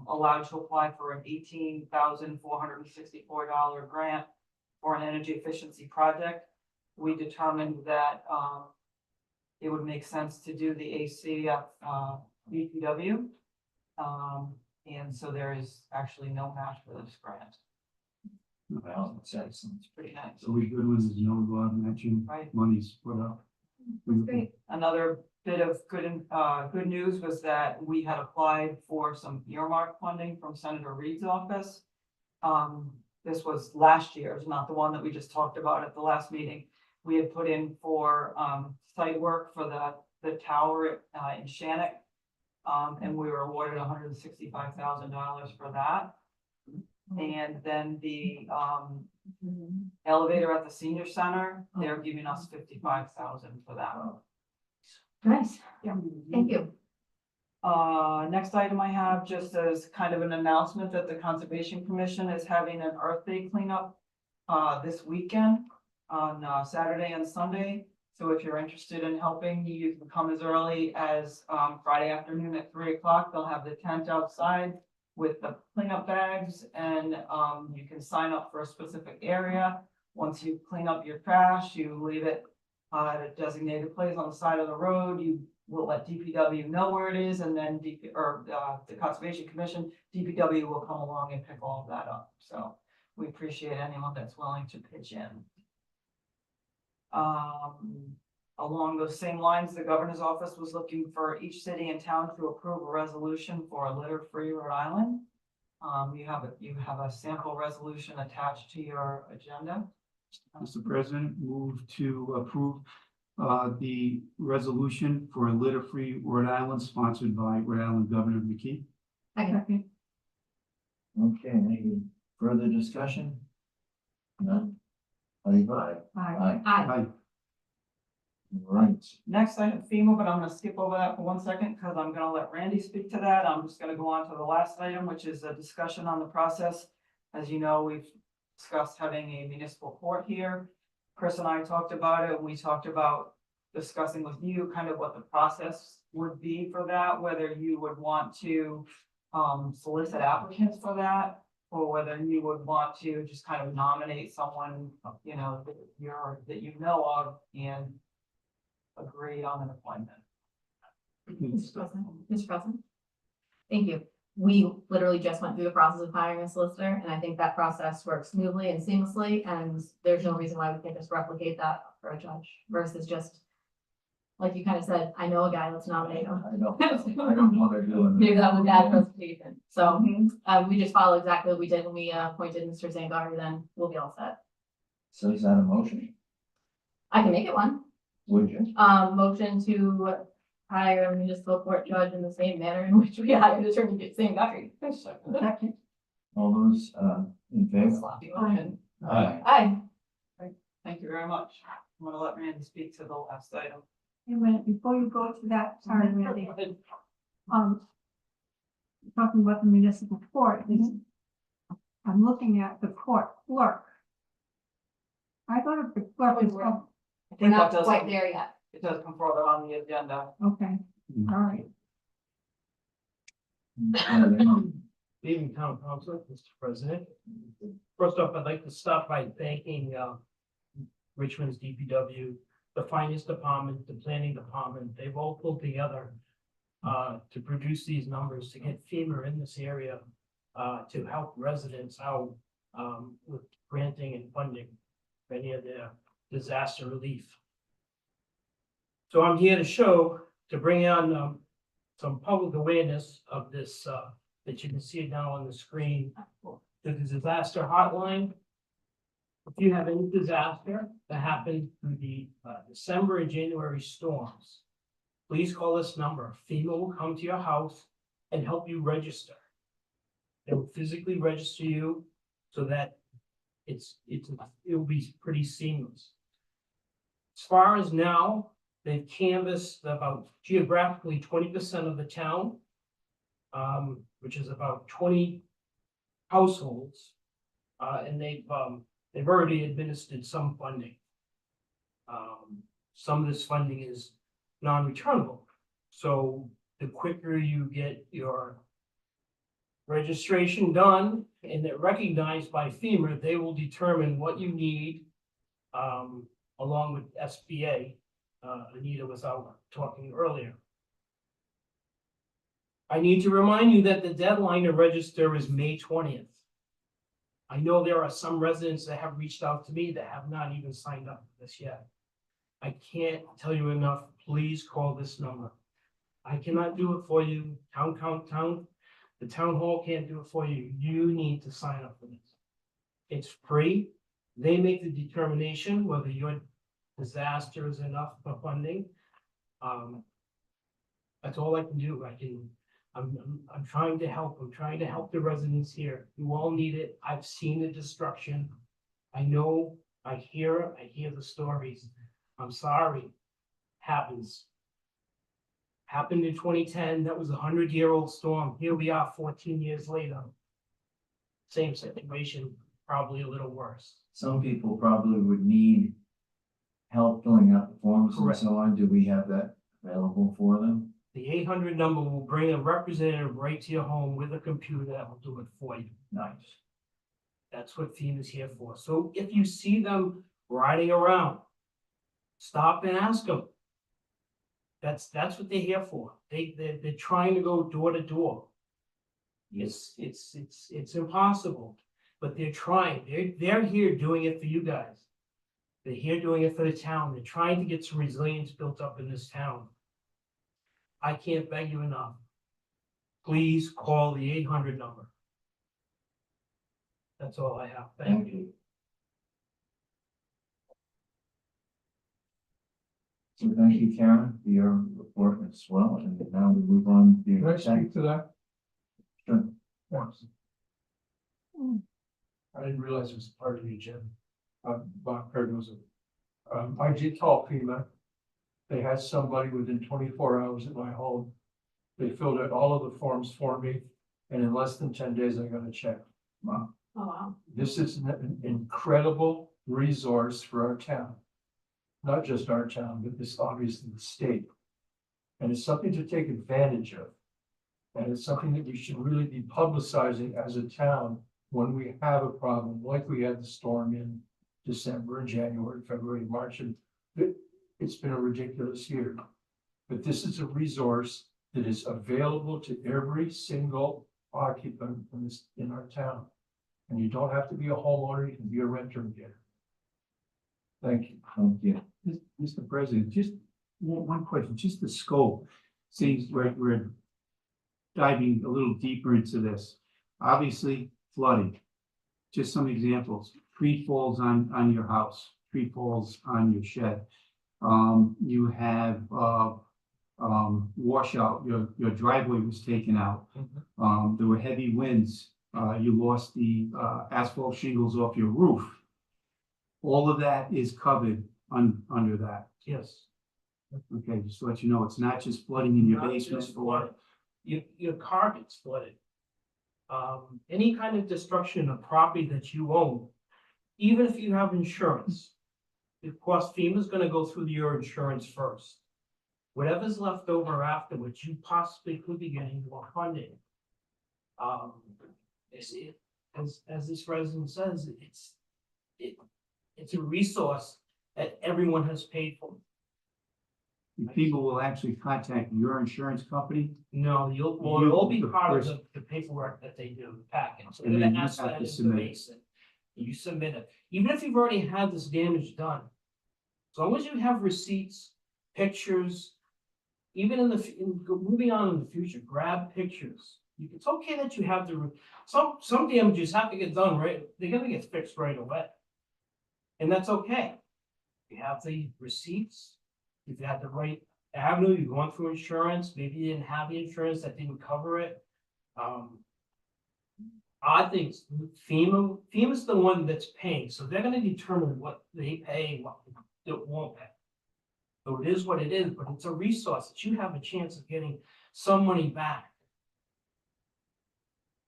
allowed to apply for an $18,464 grant for an energy efficiency project. We determined that, it would make sense to do the AC at, DPW. And so there is actually no match for this grant. well, it's excellent. It's pretty nice. So we good when there's no matching Right. monies put up. Great. Another bit of good news was that we had applied for some earmark funding from Senator Reed's office. This was last year's, not the one that we just talked about at the last meeting. We had put in for, site work for the tower, in Shannock. And we were awarded $165,000 for that. And then the, elevator at the senior center, they're giving us 55,000 for that. Nice. Yeah. Thank you. Next item I have just as kind of an announcement that the Conservation Commission is having an Earth Day cleanup this weekend on Saturday and Sunday. So if you're interested in helping, you can come as early as Friday afternoon at 3 o'clock. They'll have the tent outside with the cleanup bags, and you can sign up for a specific area. Once you clean up your trash, you leave it at a designated place on the side of the road. You will let DPW know where it is, and then the Conservation Commission, DPW will come along and pick all of that up. So we appreciate anyone that's willing to pitch in. Along those same lines, the governor's office was looking for each city and town to approve a resolution for a litter-free Rhode Island. You have a sample resolution attached to your agenda. Mr. President, move to approve the resolution for a litter-free Rhode Island sponsored by Rhode Island Governor McKee. Second. Okay, any further discussion? None? How do you vote? Aye. Aye. Right. Next item, FEMA, but I'm gonna skip over that for 1 second because I'm gonna let Randy speak to that. I'm just gonna go on to the last item, which is a discussion on the process. As you know, we've discussed having a municipal court here. Chris and I talked about it. We talked about discussing with you kind of what the process would be for that, whether you would want to solicit applicants for that, or whether you would want to just kind of nominate someone, you know, that you know of and agree on an appointment. Mr. President. Thank you. We literally just went through the process of hiring a solicitor, and I think that process works smoothly and seamlessly, and there's no reason why we can't just replicate that for a judge versus just, like you kind of said, I know a guy, let's nominate him. I don't know what they're doing. Maybe that was a bad presentation. So, we just follow exactly what we did when we appointed Mr. Zangari, then we'll be all set. So is that a motion? I can make it one. Would you? Motion to hire a municipal court judge in the same manner in which we hired Attorney Zangari. Second. All those, in favor? Sloppy motion. Aye. Aye. Thank you very much. I'm gonna let Randy speak to the last item. Hey, before you go to that, sorry, Randy, talking about the municipal court, I'm looking at the court clerk. I thought if the clerk is, I We're think that not does, quite there yet. it does come further on the agenda. okay, all right. Evening, Town Council, Mr. President. First off, I'd like to start by thanking Richmond's DPW, the Finance Department, the Planning Department. They've all pulled together to produce these numbers, to get FEMA in this area, to help residents out with granting and funding for any of their disaster relief. So I'm here to bring on some public awareness of this, that you can see it now on the screen. The disaster hotline. If you have any disaster that happened through the December and January storms, please call this number. FEMA will come to your house and help you register. They will physically register you so that it'll be pretty seamless. As far as now, they've canvassed about geographically 20% of the town, which is about 20 households, and they've already administered some funding. Some of this funding is non-returnable, so the quicker you get your registration done and they're recognized by FEMA, they will determine what you need, along with SBA. Anita was out talking earlier. I need to remind you that the deadline to register is May 20th. I know there are some residents that have reached out to me that have not even signed up for this yet. I can't tell you enough, please call this number. I cannot do it for you, the town hall can't do it for you, you need to sign up for this. It's free, they make the determination whether your disaster is enough for funding. That's all I can do, I'm trying to help. I'm trying to help the residents here. You all need it. I've seen the destruction. I know, I hear the stories. I'm sorry. Happens. Happened in 2010. That was a 100-year-old storm. Here we are 14 years later. Same situation, probably a little worse. Some people probably would need help filling out the forms and Correct. so on. Do we have that available for them? The 800 number will bring a representative right to your home with a computer that will do it for you. Nice. That's what FEMA is here for. So if you see them riding around, stop and ask them. That's what they're here for. They're trying to go door to door. It's impossible, but they're trying. They're here doing it for you guys. They're here doing it for the town. They're trying to get some resilience built up in this town. I can't beg you enough. Please call the 800 number. That's all I have. Thank you. So thank you, Karen, for your report as well. And now we move on to. Can I speak to that? Sure. Thanks. I didn't realize it was part of the agenda. Bob Cardozo. I did call FEMA. They had somebody within 24 hours at my home. They filled out all of the forms for me, and in less than 10 days, I got a check. Wow. Oh, wow. This is an incredible resource for our town. Not just our town, but this obviously the state. And it's something to take advantage of. And it's something that we should really be publicizing as a town when we have a problem, like we had the storm in December and January, February, March, and it's been a ridiculous year. But this is a resource that is available to every single occupant in our town. And you don't have to be a homeowner, you can be a renter again. Thank you. Thank you. Mr. President, just one question, just the scope. Seems we're diving a little deeper into this. Obviously flooding. Just some examples. Tree falls on your house, tree falls on your shed. You have washout, your driveway was taken out. There were heavy winds. You lost the asphalt shingles off your roof. All of that is covered under that. Yes. Okay, just to let you know, it's not just flooding in your Not basement just or. flooded. Your car gets flooded. Any kind of destruction of property that you own, even if you have insurance, of course, FEMA's gonna go through your insurance first. Whatever's left over afterwards, you possibly could be getting more funding. As this resident says, it's a resource that everyone has paid for. People will actually contact your insurance company. No, it'll be part of the paperwork that they do, the package. So And they're then gonna you ask have that to into submit it. Mason. You submit it, even if you've already had this damage done. As long as you have receipts, pictures, even in the, moving on in the future, grab pictures. It's okay that you have to, some damages have to get done right, they're gonna get fixed right away. And that's okay. You have the receipts, if you have the right avenue, you're going through insurance, maybe you didn't have the insurance that didn't cover it. I think FEMA's the one that's paying, so they're gonna determine what they pay, what they won't pay. So it is what it is, but it's a resource that you have a chance of getting some money back.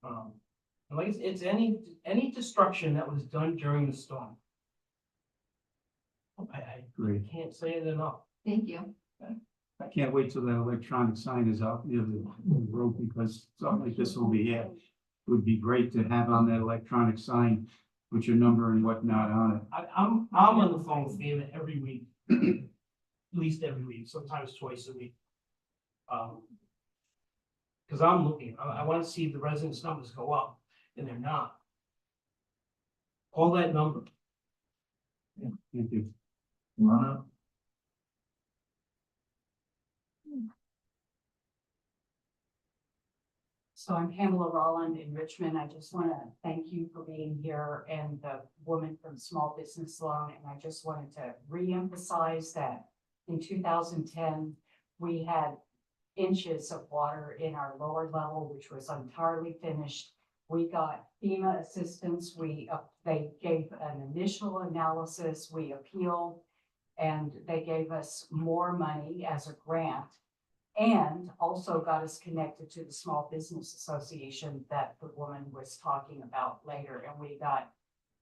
And like it's any destruction that was done during the storm. I Great. can't say it enough. Thank you. I can't wait till that electronic sign is out near the road, because something like this will be here. It would be great to have on that electronic sign with your number and whatnot on it. I'm on the phone with FEMA every week, at least every week, sometimes twice a week. Because I'm looking, I want to see if the residents' numbers go up, and they're not. Call that number. Thank you. Come on up. So I'm Pamela Rolland in Richmond. I just want to thank you for being here and the woman from Small Business Loan. And I just wanted to reemphasize that in 2010, we had inches of water in our lower level, which was entirely finished. We got FEMA assistance. They gave an initial analysis. We appealed, and they gave us more money as a grant, and also got us connected to the Small Business Association that the woman was talking about later. And we got,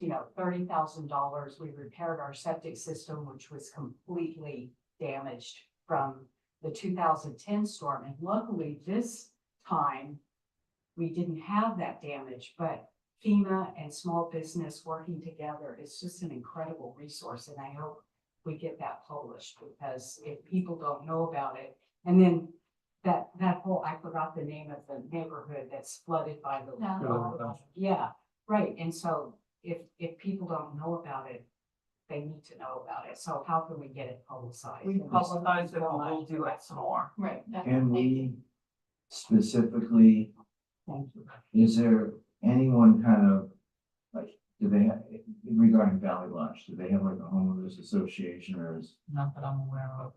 $30,000. We repaired our septic system, which was completely damaged from the 2010 storm. And luckily this time we didn't have that damage, but FEMA and small business working together is just an incredible resource. And I hope we get that published, because if people don't know about it, and then that whole, I forgot the name of the neighborhood that's flooded by the. Yeah, right. And so if people don't know about it, they need to know about it. So how can we get it publicized? We publicize it, but we'll do it some more. Right. Can we specifically, is there anyone kind of, like, do they have, regarding Valley Lodge, do they have like a homeowners association, or is? Not that I'm aware of.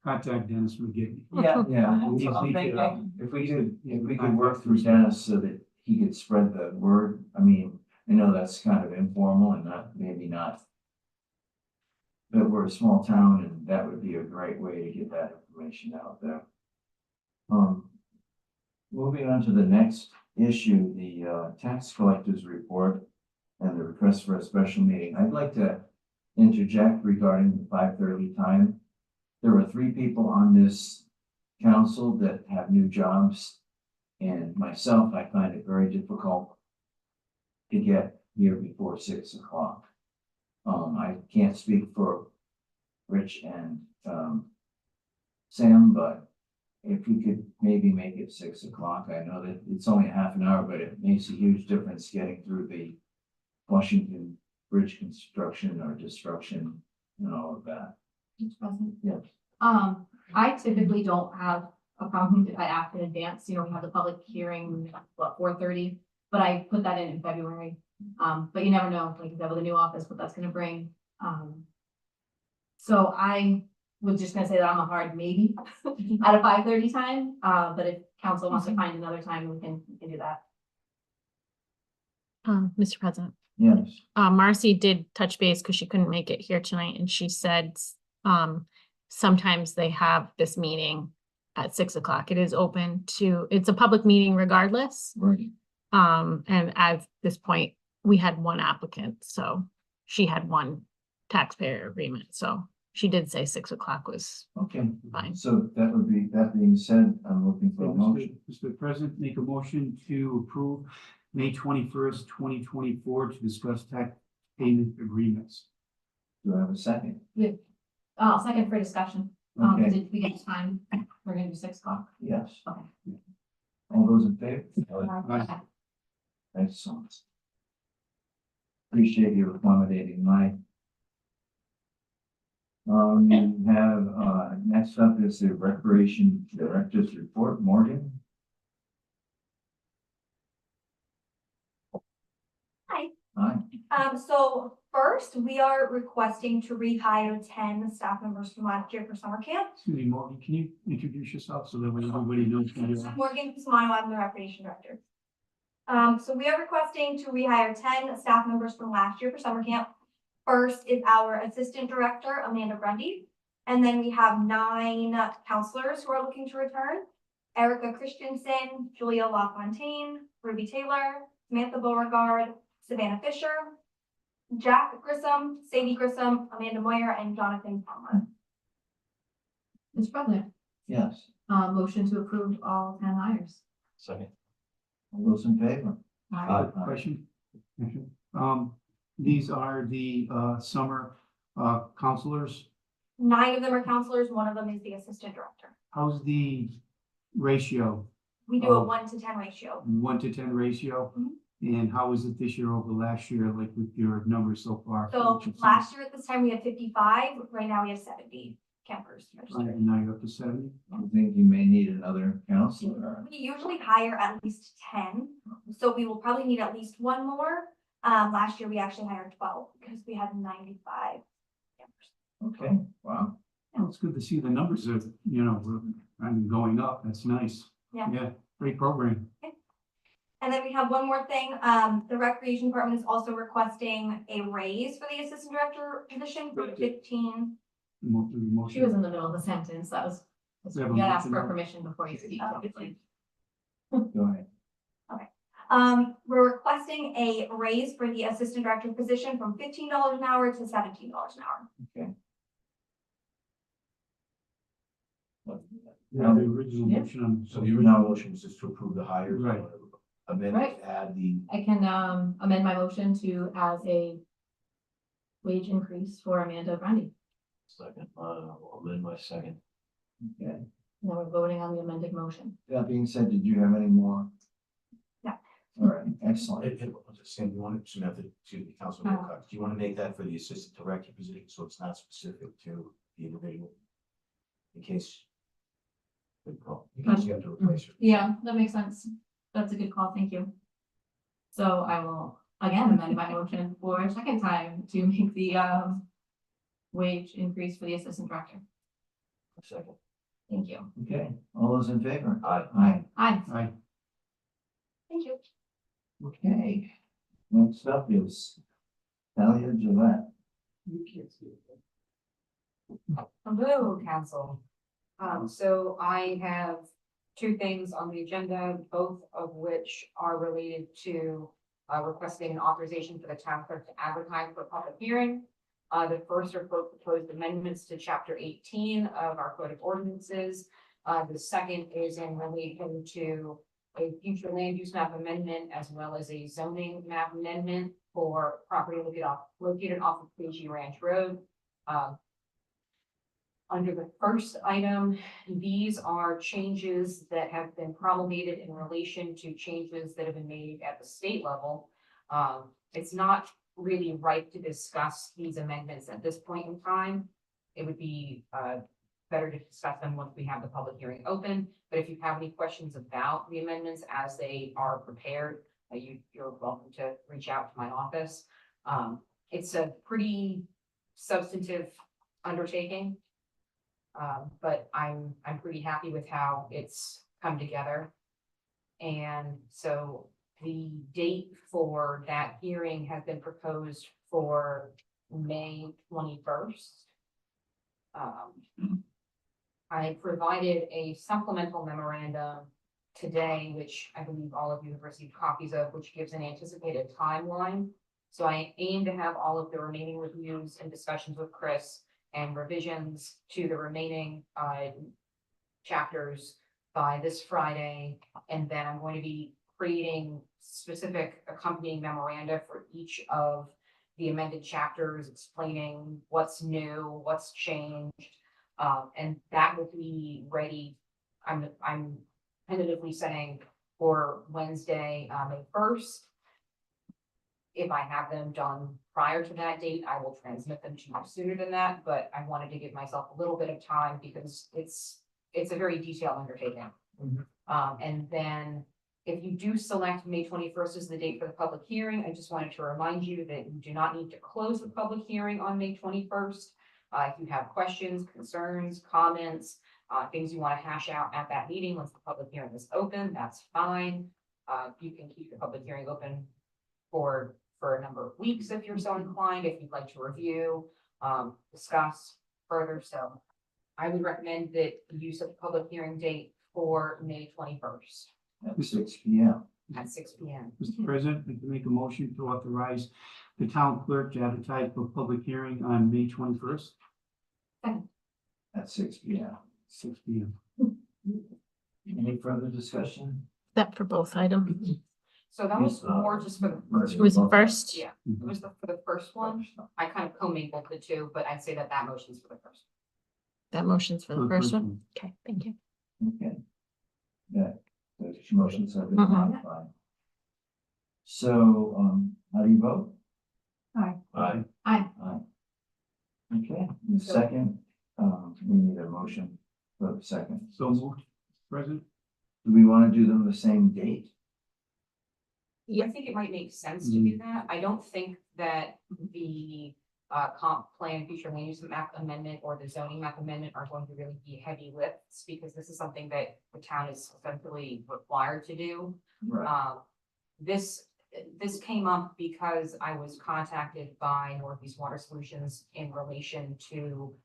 Contact Dennis McGee. Yeah. Yeah, That's what I'm thinking. if we could work through Dennis so that he could spread the word. I mean, I know that's kind of informal and maybe not. But we're a small town, and that would be a great way to get that information out there. Moving on to the next issue, the tax collector's report and the request for a special meeting. I'd like to interject regarding the 5:30 time. There are 3 people on this council that have new jobs, and myself, I find it very difficult to get here before 6 o'clock. I can't speak for Rich and Sam, but if we could maybe make it 6 o'clock, I know that it's only a half an hour, but it makes a huge difference getting through the Washington Bridge construction or destruction and all of that. Mr. President? Yes. I typically don't have a problem if I act in advance. We have the public hearing, 4:30, but I put that in February. But you never know, like, that with a new office, what that's gonna bring. So I was just gonna say that I'm a hard maybe at a 5:30 time, but if council wants to find another time, we can do that. Mr. President, Yes. Marcy did touch base because she couldn't make it here tonight, and she said, sometimes they have this meeting at 6 o'clock. It is open to, it's a public meeting regardless. Right. And at this point, we had 1 applicant, so she had 1 taxpayer agreement, so she did say 6 o'clock was Okay. fine. So that being said, I'm looking for a motion. Mr. President, make a motion to approve May 21st, 2024 to discuss tax payment agreements. Do I have a second? Second for discussion. Okay. Did we get time? We're gonna do 6 o'clock. Yes. Okay. All those in favor? Aye. Thanks so much. Appreciate you accommodating my We have, next up is the Recreation Director's Report, Morgan. Hi. Hi. So first, we are requesting to rehire 10 staff members from last year for summer camp. Excuse me, Morgan, can you introduce yourself so that way everybody knows who you are? Morgan Cusmano, I'm the Recreation Director. So we are requesting to rehire 10 staff members from last year for summer camp. First is our Assistant Director, Amanda Grundy. And then we have 9 counselors who are looking to return. Erica Christensen, Julia LaFontaine, Ruby Taylor, Samantha Beauregard, Savannah Fisher, Jack Grissom, Sadie Grissom, Amanda Moyer, and Jonathan Palmer. Mr. President, Yes. motion to approve all 10 hires. Second. All those in favor? Question? These are the, summer, counselors. 9 of them are counselors, 1 of them is the Assistant Director. How's the ratio? We do a Oh. 1 to 10 ratio. 1 to 10 ratio? Mhm. And how is it this year over last year, like with your numbers so far? So last year at this time, we had 55, right now we have 70 campers. And now you're up to 70? I think you may need another counselor. We usually hire at least 10, so we will probably need at least 1 more. Last year, we actually hired 12 because we had 95 campers. Okay, wow. Well, it's good to see the numbers are, going up. That's nice. Yeah. Yeah, great program. And then we have one more thing. The Recreation Department is also requesting a raise for the Assistant Director position from 15. She was in the middle of the sentence. That was, We have you a gotta ask motion for now? permission before you speak. obviously. Go ahead. We're requesting a raise for the Assistant Director position from $15 an hour to $17 an hour. Okay. Yeah, the original Yeah. motion. So the original motion was just to approve the hires. Right. Amend Right. to add the, I can amend my motion to as a wage increase for Amanda Grundy. Second, I'll amend my second. Okay. Now we're voting on the amended motion. That being said, did you have any more? No. All right, excellent. Sam, you want to, soon after, excuse me, Councilman Wilcox, do you want to make that for the Assistant Director position, so it's not specific to the individual? In case. Good call. In case you have to replace her. Yeah, that makes sense. That's a good call. Thank you. So I will again amend my motion for a second time to make the wage increase for the Assistant Director. Second. Thank you. Okay, all those in favor? Aye. Aye. Aye. Aye. Thank you. Okay, next up is Talia Gillette. Hello, council. So I have 2 things on the agenda, both of which are related to requesting an authorization for the town clerk to advertise for a public hearing. The first are proposed amendments to chapter 18 of our code of ordinances. The second is in relation to a future land use map amendment as well as a zoning map amendment for property located off of Quincy Ranch Road. Under the first item, these are changes that have been promulgated in relation to changes that have been made at the state level. It's not really right to discuss these amendments at this point in time. It would be better to discuss them once we have the public hearing open. But if you have any questions about the amendments as they are prepared, you're welcome to reach out to my office. It's a pretty substantive undertaking. But I'm pretty happy with how it's come together. And so the date for that hearing has been proposed for May 21st. I provided a supplemental memorandum today, which I believe all of you have received copies of, which gives an anticipated timeline. So I aim to have all of the remaining reviews and discussions with Chris and revisions to the remaining chapters by this Friday. And then I'm going to be creating specific accompanying memoranda for each of the amended chapters, explaining what's new, what's changed. And that will be ready. I'm tentatively setting for Wednesday, May 1st. If I have them done prior to that date, I will transmit them to you sooner than that, but I wanted to give myself a little bit of time because it's a very detailed undertaking. And then if you do select May 21st as the date for the public hearing, I just wanted to remind you that you do not need to close the public hearing on May 21st. If you have questions, concerns, comments, things you want to hash out at that meeting, once the public hearing is open, that's fine. You can keep the public hearing open for a number of weeks if you're so inclined, if you'd like to review, discuss further. So I would recommend that the use of the public hearing date for May 21st At 6 P.M. at 6 P.M. Mr. President, I'd like to make a motion to authorize the town clerk to advertise for public hearing on May 21st, At 6 P.M. 6 P.M. Any further discussion? That for both items. So that was more just for the first. It was the first. Yeah, it was for the first one. I kind of commingled the two, but I'd say that motion's for the first. That motion's for the For the first first one. one. Okay, thank you. Okay. Yeah, the motions have been Mhm. modified. So, how do you vote? Aye. Aye. Okay, the second, we need a motion for the second. So moved, President? Do we want to do them the same date? I think it might make sense to do that. I don't think that the comp plan, future land use map amendment or the zoning map amendment are going to really be heavy lifts because this is something that the town is essentially required to do. Right. This came up because I was contacted by Northeast Water Solutions in relation to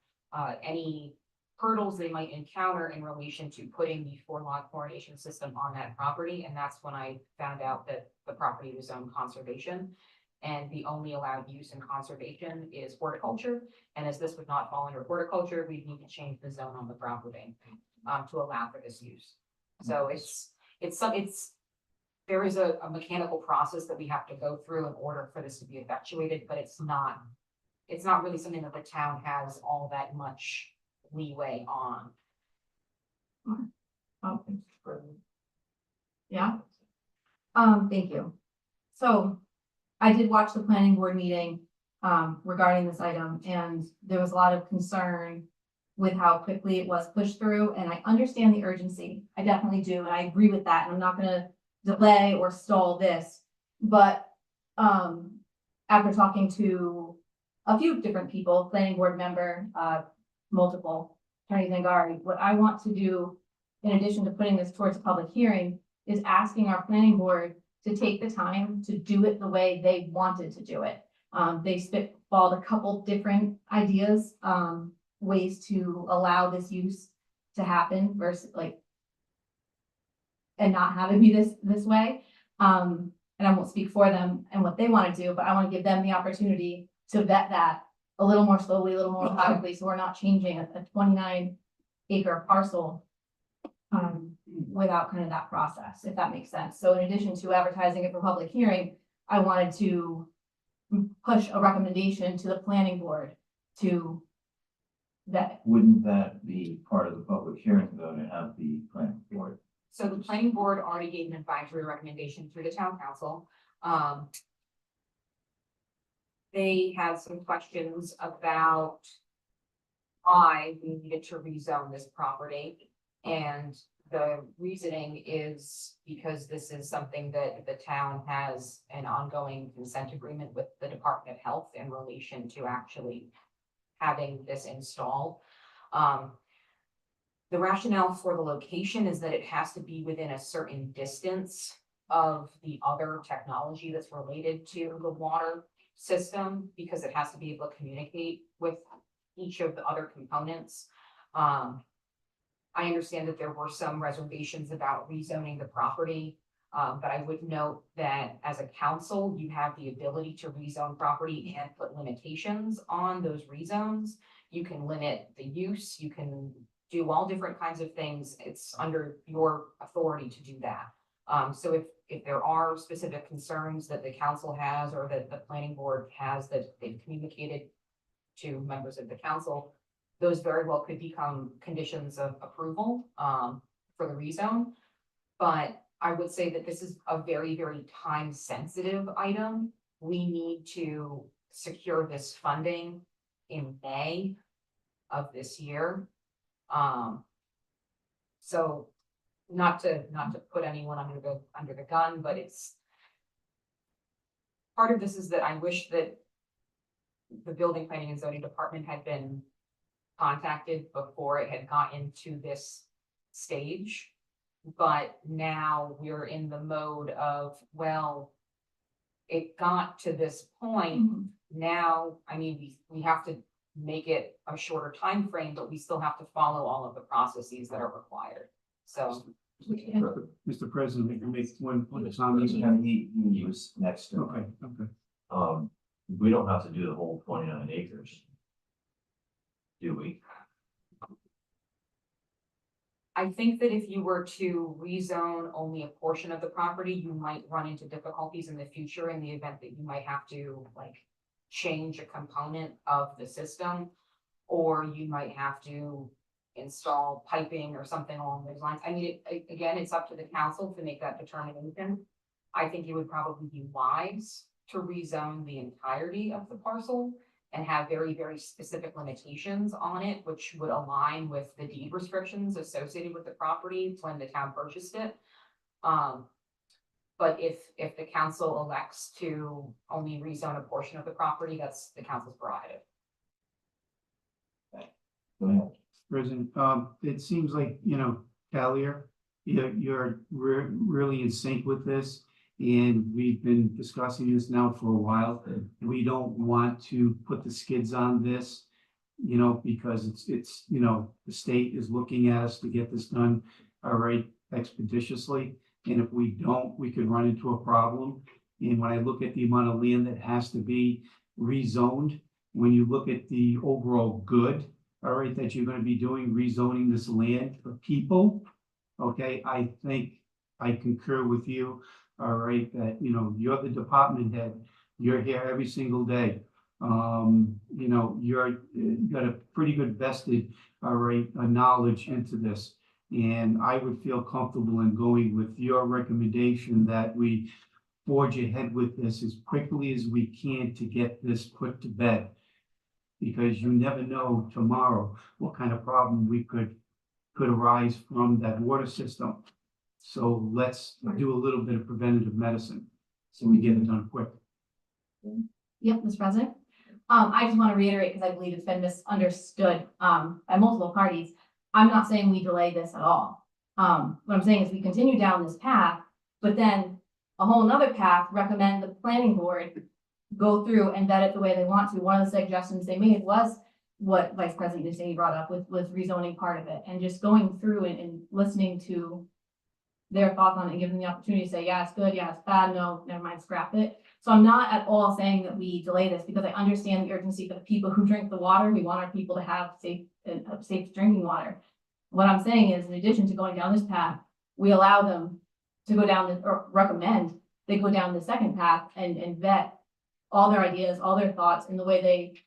any hurdles they might encounter in relation to putting the 4-log chlorination system on that property. And that's when I found out that the property was zoned conservation. And the only allowed use in conservation is horticulture. And as this would not fall under horticulture, we'd need to change the zone on the property to allow for this use. So there is a mechanical process that we have to go through in order for this to be effectuated, but it's not really something that the town has all that much leeway on. Yeah. Thank you. So I did watch the planning board meeting regarding this item, and there was a lot of concern with how quickly it was pushed through, and I understand the urgency. I definitely do, and I agree with that, and I'm not gonna delay or stall this. But after talking to a few different people, planning board member, multiple, Attorney Zangari, what I want to do, in addition to putting this towards a public hearing, is asking our planning board to take the time to do it the way they wanted to do it. They spitballed a couple different ideas, ways to allow this use to happen versus and not have it be this way. And I won't speak for them and what they want to do, but I want to give them the opportunity to vet that a little more slowly, a little more methodically, so we're not changing a 29-acre parcel without kind of that process, if that makes sense. So in addition to advertising it for public hearing, I wanted to push a recommendation to the planning board to vet. Wouldn't that be part of the public hearing though, to have the planning board? So the planning board already gave an advisory recommendation through the town council. They had some questions about why we needed to rezone this property. And the reasoning is because this is something that the town has an ongoing consent agreement with the Department of Health in relation to actually having this installed. The rationale for the location is that it has to be within a certain distance of the other technology that's related to the water system, because it has to be able to communicate with each of the other components. I understand that there were some reservations about rezoning the property, but I would note that as a council, you have the ability to rezone property and put limitations on those rezones. You can limit the use, you can do all different kinds of things. It's under your authority to do that. So if there are specific concerns that the council has or that the planning board has that they've communicated to members of the council, those very well could become conditions of approval for the rezone. But I would say that this is a very, very time sensitive item. We need to secure this funding in May of this year. So not to put anyone under the gun, but it's part of this is that I wish that the building planning and zoning department had been contacted before it had gotten to this stage. But now we're in the mode of, well, it got to this point. Now, I mean, we have to make it a shorter time frame, but we still have to follow all of the processes that are required. So. Mr. President, I can make one It's comment. kind of he was next to. Okay, okay. We don't have to do the whole 29 acres. Do we? I think that if you were to rezone only a portion of the property, you might run into difficulties in the future in the event that you might have to like change a component of the system, or you might have to install piping or something along those lines. I mean, again, it's up to the council to make that determination. I think it would probably be wise to rezone the entirety of the parcel and have very, very specific limitations on it, which would align with the deed restrictions associated with the property when the town purchased it. But if the council elects to only rezone a portion of the property, that's the council's prerogative. Go ahead. President, it seems like, Talia, you're really in sync with this. And we've been discussing this now for a while. We don't want to put the skids on this, because it's, the state is looking at us to get this done, all right, expeditiously. And if we don't, we could run into a problem. And when I look at the amount of land that has to be rezoned, when you look at the overall good, all right, that you're going to be doing, rezoning this land for people, okay, I think I concur with you. All right, that, you're the department head, you're here every single day. You got a pretty good vested, all right, knowledge into this. And I would feel comfortable in going with your recommendation that we forge ahead with this as quickly as we can to get this put to bed. Because you never know tomorrow what kind of problem could arise from that water system. So let's do a little bit of preventative medicine so we get it done quick. Yep, Mr. President. I just want to reiterate, because I believe it's been misunderstood by multiple parties. I'm not saying we delay this at all. What I'm saying is we continue down this path, but then a whole nother path, recommend the planning board go through and vet it the way they want to. One of the suggestions they made was what Vice President Desaney brought up was rezoning part of it, and just going through and listening to their thoughts on it and give them the opportunity to say, yeah, it's good, yeah, it's bad, no, never mind, scrap it. So I'm not at all saying that we delay this, because I understand the urgency for the people who drink the water. We want our people to have safe drinking water. What I'm saying is, in addition to going down this path, we allow them to go down or recommend they go down the second path and vet all their ideas, all their thoughts in the way they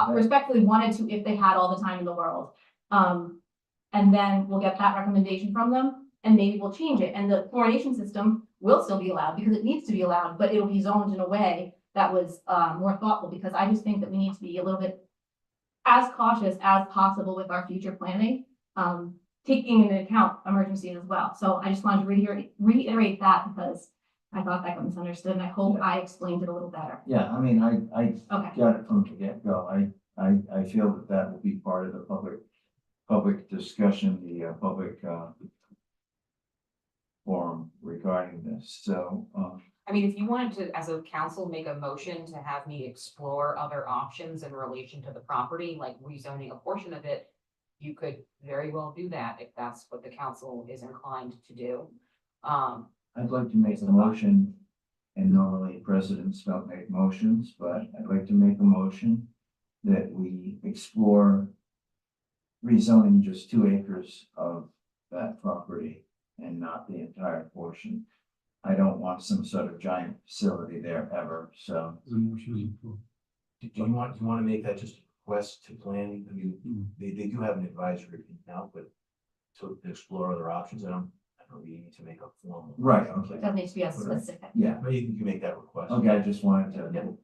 respectfully wanted to, if they had all the time in the world. And then we'll get that recommendation from them, and maybe we'll change it. And the fluoridation system will still be allowed because it needs to be allowed, but it'll be zoned in a way that was more thoughtful, because I just think that we need to be a little bit as cautious as possible with our future planning, taking into account emergencies as well. So I just wanted to reiterate that, because I thought that got misunderstood, and I hope I explained it a little better. Yeah, I mean, I Okay. got it from the get-go. I feel that will be part of the public discussion, the public forum regarding this. So, I mean, if you wanted to, as a council, make a motion to have me explore other options in relation to the property, like rezoning a portion of it, you could very well do that if that's what the council is inclined to do. I'd like to make a motion, and normally presidents don't make motions, but I'd like to make a motion that we explore rezoning just 2 acres of that property and not the entire portion. I don't want some sort of giant facility there ever, so. The motion is approved. Do you want to make that just a request to planning? I mean, they do have an advisory now, but to explore other options, I don't know, you need to make a formal. Right, okay. Doesn't need to be as specific. Yeah, But you can make that request. okay, I just wanted to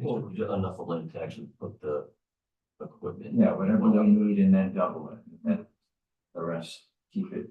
Or just enough of land to actually put the equipment. Yeah, whatever we need and then double it, and then the rest, keep it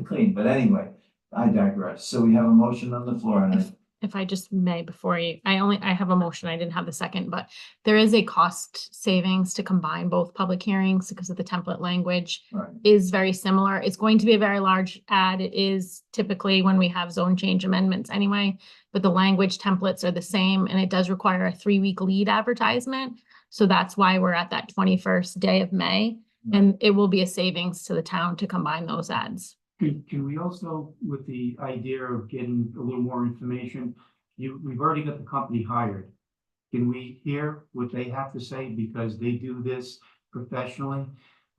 clean, but anyway, I digress. So we have a motion on the floor and If I just may, before you, I have a motion, I didn't have the second, but there is a cost savings to combine both public hearings because of the template language Right. is very similar. It's going to be a very large ad. It is typically when we have zone change amendments anyway, but the language templates are the same and it does require a 3-week lead advertisement. So that's why we're at that 21st day of May, and it will be a savings to the town to combine those ads. Can we also, with the idea of getting a little more information, we've already got the company hired. Can we hear what they have to say because they do this professionally?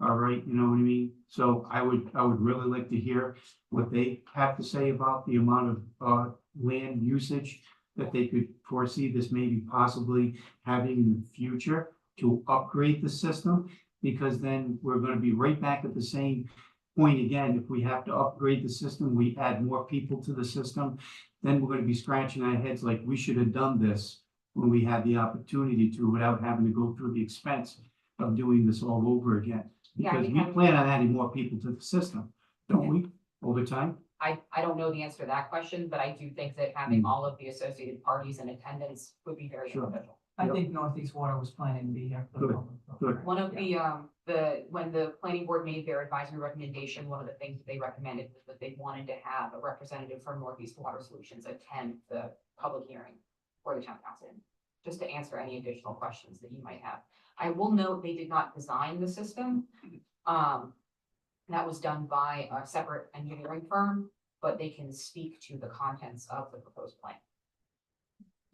All right, you know what I mean? So I would really like to hear what they have to say about the amount of land usage that they could foresee this maybe possibly having in the future to upgrade the system, because then we're going to be right back at the same point again. If we have to upgrade the system, we add more people to the system, then we're going to be scratching our heads like we should have done this when we had the opportunity to, without having to go through the expense of doing this all over again. Yeah, Because we we have- plan on adding more people to the system, don't we, over time? I don't know the answer to that question, but I do think that having all of the associated parties in attendance would be very Sure. beneficial. I think Northeast Water was planning to be here. for the Good. public. Good. One of when the planning board made their advisory recommendation, one of the things that they recommended was that they wanted to have a representative from Northeast Water Solutions attend the public hearing for the town council, just to answer any additional questions that you might have. I will note they did not design the system. That was done by a separate engineering firm, but they can speak to the contents of the proposed plan.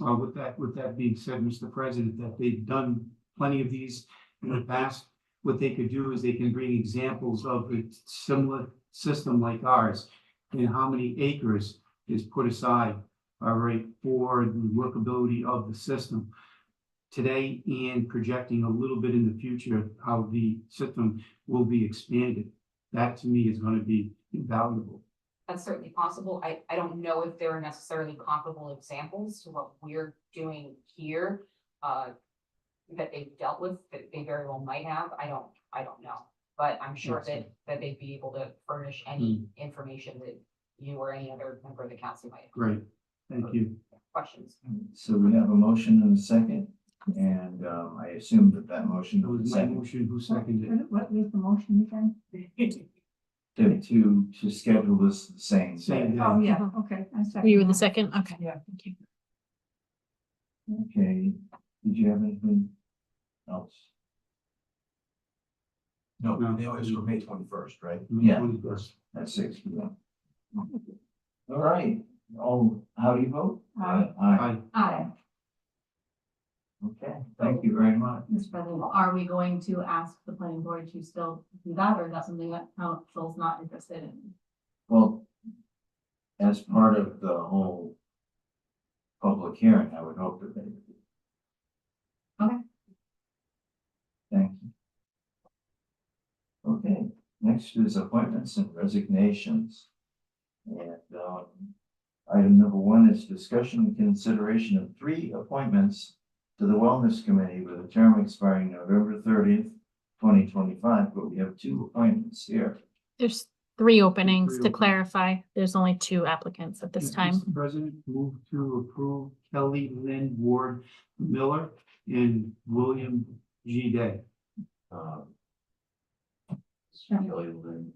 Well, with that being said, Mr. President, that they've done plenty of these in the past, what they could do is they can bring examples of a similar system like ours and how many acres is put aside, all right, for the workability of the system today and projecting a little bit in the future how the system will be expanded. That to me is going to be invaluable. That's certainly possible. I don't know if there are necessarily comparable examples to what we're doing here, that they've dealt with, that they very well might have. I don't know. But I'm sure that they'd be able to furnish any information that you or any other member of the council might have. Great, thank you. Questions. so we have a motion and a second. And I assume that motion That was was my second motion, who seconded it? What was the motion again? to schedule this the same Same day. day. Oh, yeah, okay. I second You were the that. second? Okay. Yeah. Thank you. Okay, did you have anything else? No, it was for May 21st, right? Yeah. 21st. At 6 p.m. All right, how do you vote? Aye. Aye. Aye. Okay, thank you very much. Mr. President, are we going to ask the planning board to still do that, or is that something that council's not interested in? Well, as part of the whole public hearing, I would hope that they would. Okay. Thank you. Okay, next is appointments and resignations. And item number 1 is discussion and consideration of 3 appointments to the Wellness Committee with a term expiring November 30th, 2025, but we have 2 appointments here. There's 3 openings. To openings. clarify, there's only 2 applicants at this time. Mr. President, move to approve Kelly Lynn Ward Miller and William G. Day. Kelly Lynn.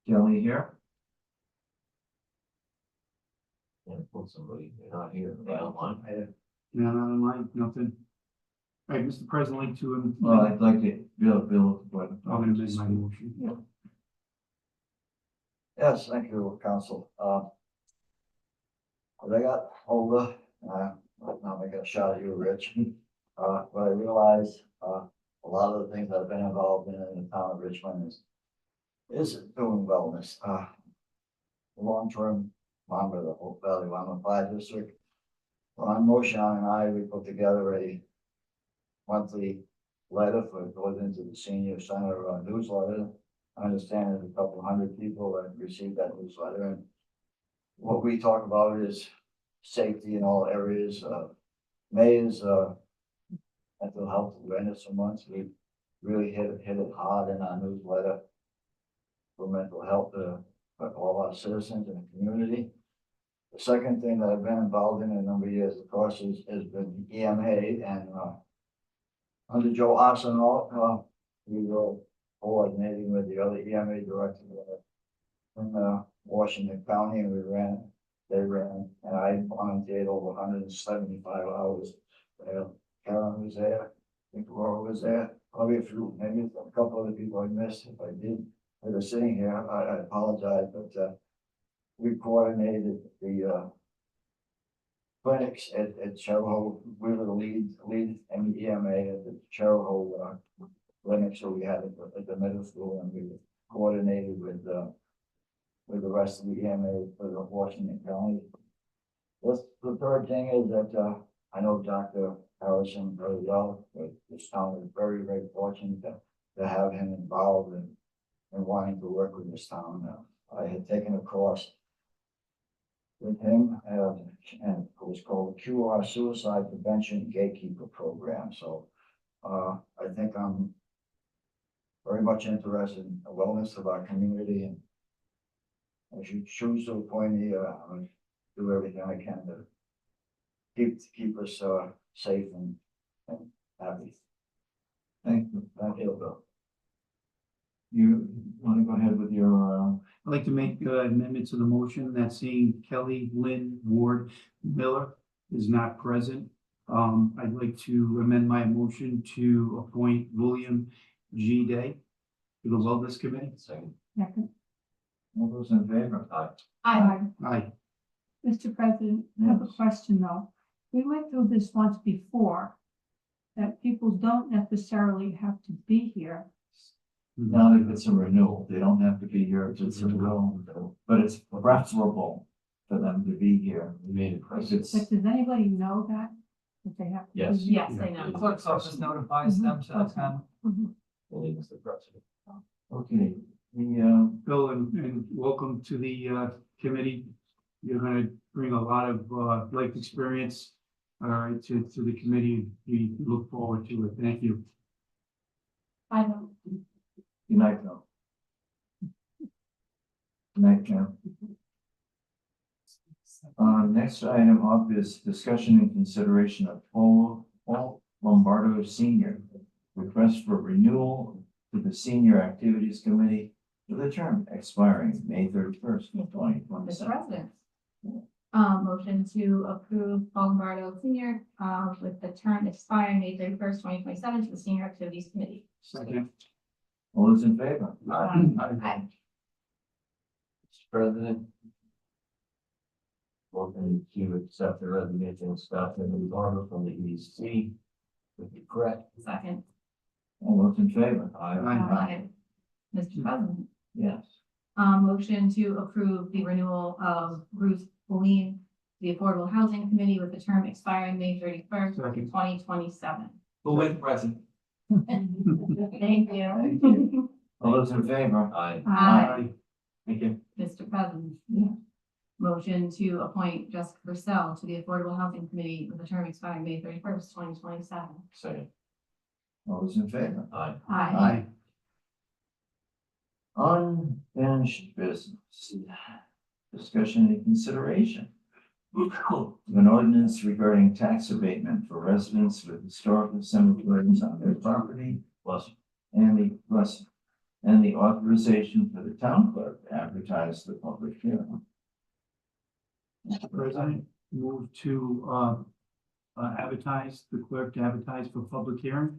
Kelly here? And put somebody, they're not here, they're online. No, online, nothing. All right, Mr. President, like to. Well, I'd like to, Bill, what? I'm gonna amend my motion. Yes, thank you, council. As I got older, now I got a shot at you, Rich. But I realized, a lot of the things I've been involved in the town of Richmond is doing wellness. Long-term member of the Hope Valley Wellness Fire District. Ron Motion and I, we put together a monthly letter for, goes into the senior center newsletter. I understand there's a couple hundred people that received that newsletter, and what we talk about is safety in all areas. May is, mental health awareness month. We really hit it hard in our newsletter for mental health, for all our citizens in the community. The second thing that I've been involved in a number of years, of course, has been EMA, and, under Joe Arsenault, we were coordinating with the other EMA director in, Washington County, and they ran, and I volunteered over 175 hours. Karen was there, I think Laura was there, probably maybe a couple other people I missed. If I did, they were sitting here, I apologize, but, we coordinated the, clinics at Cherhoe. We were the lead EMA at the Cherhoe, clinic, so we had it at the middle school, and we coordinated with the rest of the EMA for the Washington County. The third thing is that, I know Dr. Harrison very well, but this town is very, very fortunate to have him involved in wanting to work with this town. I had taken a course with him, and it was called QR Suicide Prevention Gatekeeper Program. So, I think I'm very much interested in the wellness of our community, and if you choose to appoint me, I'm gonna do everything I can to keep us safe and happy. Thank you. Thank you, Bill. You want to go ahead with your, I'd like to make an amendment to the motion that seeing Kelly Lynn Ward Miller is not present. I'd like to amend my motion to appoint William G. Day to the Wellness Committee. Second. Second. all those in favor? Aye. Aye. Mr. President, I have a question though. We went through this once before, that people don't necessarily have to be here. Not if it's a renewal, they don't have to be here if it's a renewal, but it's preferable for them to be here. We made it. If it's, But does anybody know that? If they have to be Yes. here? Yes, they know. Clerk's office notifies them to attend. Only Mr. President. okay, the, Bill, and welcome to the committee. You're gonna bring a lot of life experience, all right, to the committee. We look forward to it. Thank you. I know. good night, Bill. Good night, Jim. Next item up is discussion and consideration of Paul Lombardo Senior. Request for renewal to the Senior Activities Committee for the term expiring May 31st, 2027. Mr. President. Motion to approve Paul Lombardo Senior, with the term expiring May 31st, 2027 to the Senior Activities Committee. Second. All those in favor? Aye. Mr. President. Welcome to accept the resignation of Scott Lombardo from the EDC. With regret. Second. All those in favor? Aye. Mr. President. Yes. Motion to approve the renewal of Ruth Boleen, the Affordable Housing Committee with the term expiring May 31st, Second. 2027. With present. Thank you. All those in favor? Aye. Aye. Thank you. Mr. President. Motion to appoint Jessica Purcell to the Affordable Housing Committee with a term expiring May 31st, 2027. Second. All those in favor? Aye. Aye. Unfinished business. Discussion and consideration. An ordinance regarding tax abatement for residents with historical cemeteries on their property. Plus. And the authorization for the town clerk to advertise the public hearing. Mr. President, move to advertise, the clerk to advertise for public hearing.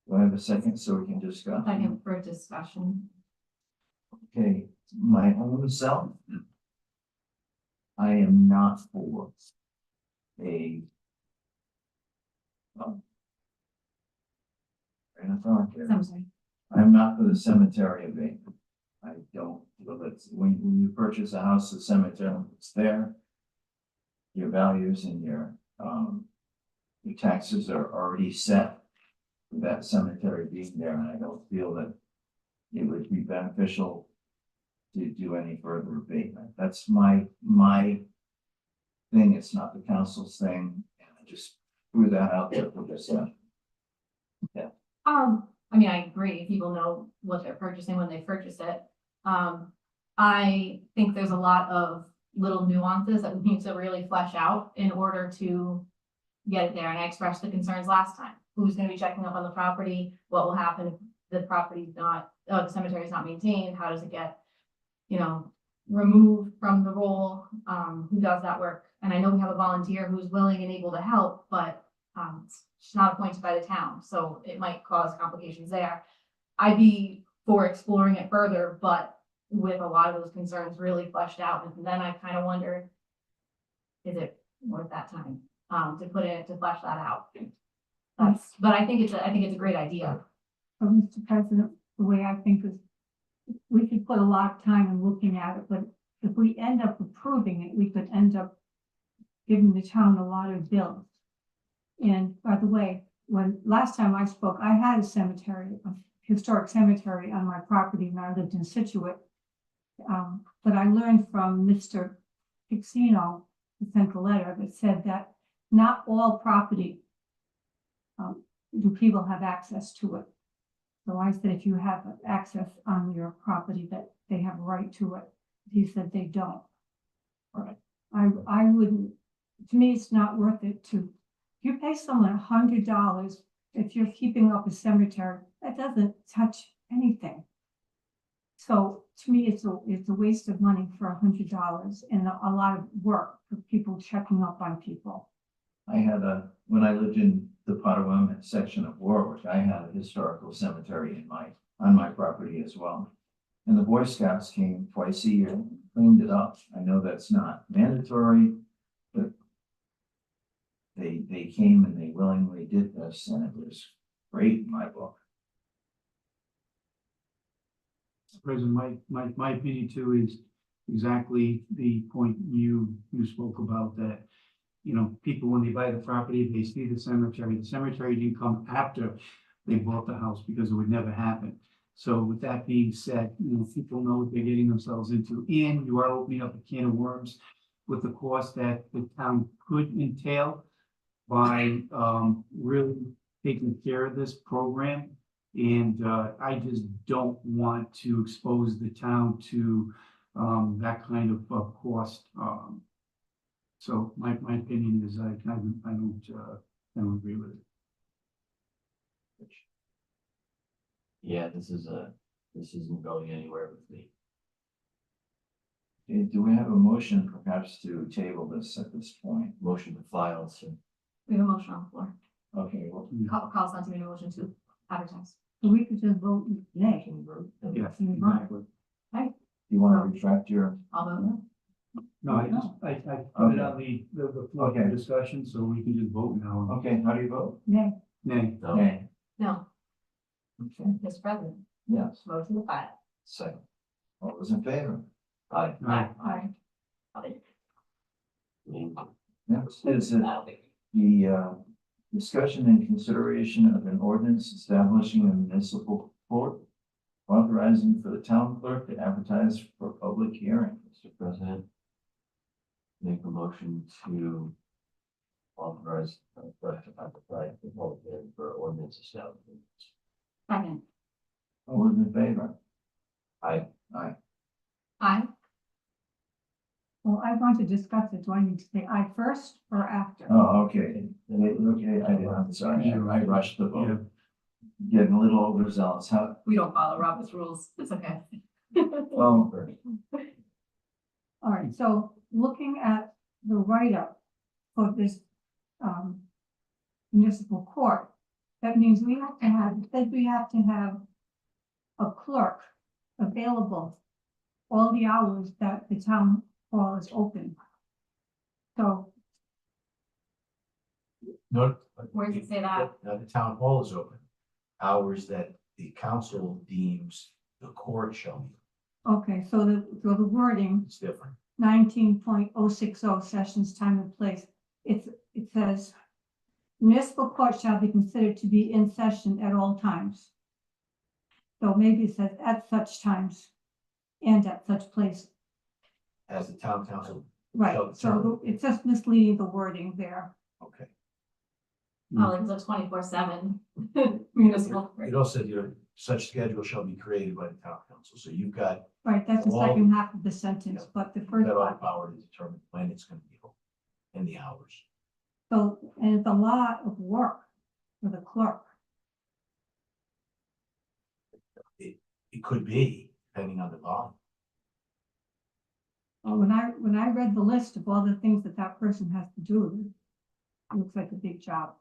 Do I have a second so we can discuss? Second for discussion. Okay, my own self. I am not for a. train of thought here. I'm sorry. I'm not for the cemetery abatement. I don't, well, it's, when you purchase a house, the cemetery, it's there. Your values and your taxes are already set for that cemetery being there, and I don't feel that it would be beneficial to do any further abatement. That's my thing. It's not the council's thing. And I just threw that out there for discussion. I mean, I agree, people know what they're purchasing when they purchase it. I think there's a lot of little nuances that we need to really flesh out in order to get it there, and I expressed the concerns last time. Who's gonna be checking up on the property? What will happen if the property's not, the cemetery is not maintained? How does it get, removed from the role? Who does that work? And I know we have a volunteer who's willing and able to help, but she's not appointed by the town, so it might cause complications there. I'd be for exploring it further, but with a lot of those concerns really fleshed out, and then I kind of wonder, is it worth that time to put in to flesh that out? But I think it's a great idea. Mr. President, the way I think is, we could put a lot of time in looking at it, but if we end up approving it, we could end up giving the town a lot of bills. And by the way, last time I spoke, I had a cemetery, a historic cemetery on my property when I lived in Situate. But I learned from Mr. Pixino, who sent a letter that said that not all property do people have access to it. So I said, if you have access on your property, that they have a right to it. He said they don't. Right. I wouldn't, to me, it's not worth it to, if you pay someone $100, if you're keeping up a cemetery, that doesn't touch anything. So to me, it's a waste of money for $100 and a lot of work for people checking up on people. I had when I lived in the Potawatomi section of Warwick, I had a historical cemetery on my property as well. And the Boy Scouts came twice a year and cleaned it up. I know that's not mandatory, but they came and they willingly did this, and it was great in my book. President, my opinion too is exactly the point you spoke about, that, people, when they buy the property, they see the cemetery didn't come after they bought the house, because it would never happen. So with that being said, people know what they're getting themselves into, and you are opening up a can of worms with the cost that the town could entail by really taking care of this program. And I just don't want to expose the town to that kind of cost. So my opinion is I don't agree with it. Yeah, this isn't going anywhere with me. Okay, do we have a motion perhaps to table this at this point? Motion to file, so. We have a motion on the floor. Okay, well, Call something in a motion to advertise. So we could just vote nay. Yeah, Exactly. you want to retract your, I'll vote no. no, I put it on the floor for discussion, so we can just vote now. okay, how do you vote? Nay. Nay. No. Nay. No, Okay, Mr. President, yes, motion to file. second. All those in favor? Aye. Aye. Next is the discussion and consideration of an ordinance establishing a municipal court, authorizing for the town clerk to advertise for public hearing. Mr. President, make a motion to authorize clerk to advertise the public hearing for ordinance establishment. Second. All those in favor? Aye. Aye. Aye. Well, I want to discuss it. Do I need to say aye first or after? Oh, okay. Okay, I'm sorry, I rushed the vote. Getting a little overzealous. How, We don't follow Robert's rules. It's okay. well, All right, so looking at the write-up for this municipal court, that means we have to have a clerk available all the hours that the town hall is open. So No. Where does it say that? The town hall is open. Hours that the council deems the court shall be. okay, so the wording, It's different. 19.060 sessions, time and place. It says municipal court shall be considered to be in session at all times. So maybe it says at such times. and at such place. As the town council. Right, shall so determine. it's just misleading the wording there. Okay. Oh, like the 24/7 municipal. It also said, such schedule shall be created by the town council, so you've got Right, that's the Well, second half of the sentence, but the first that all the part, power to determine when it's gonna be open and the hours. so, and it's a lot of work for the clerk. It could be, depending on the volume. When I read the list of all the things that that person has to do, it looks like a big job.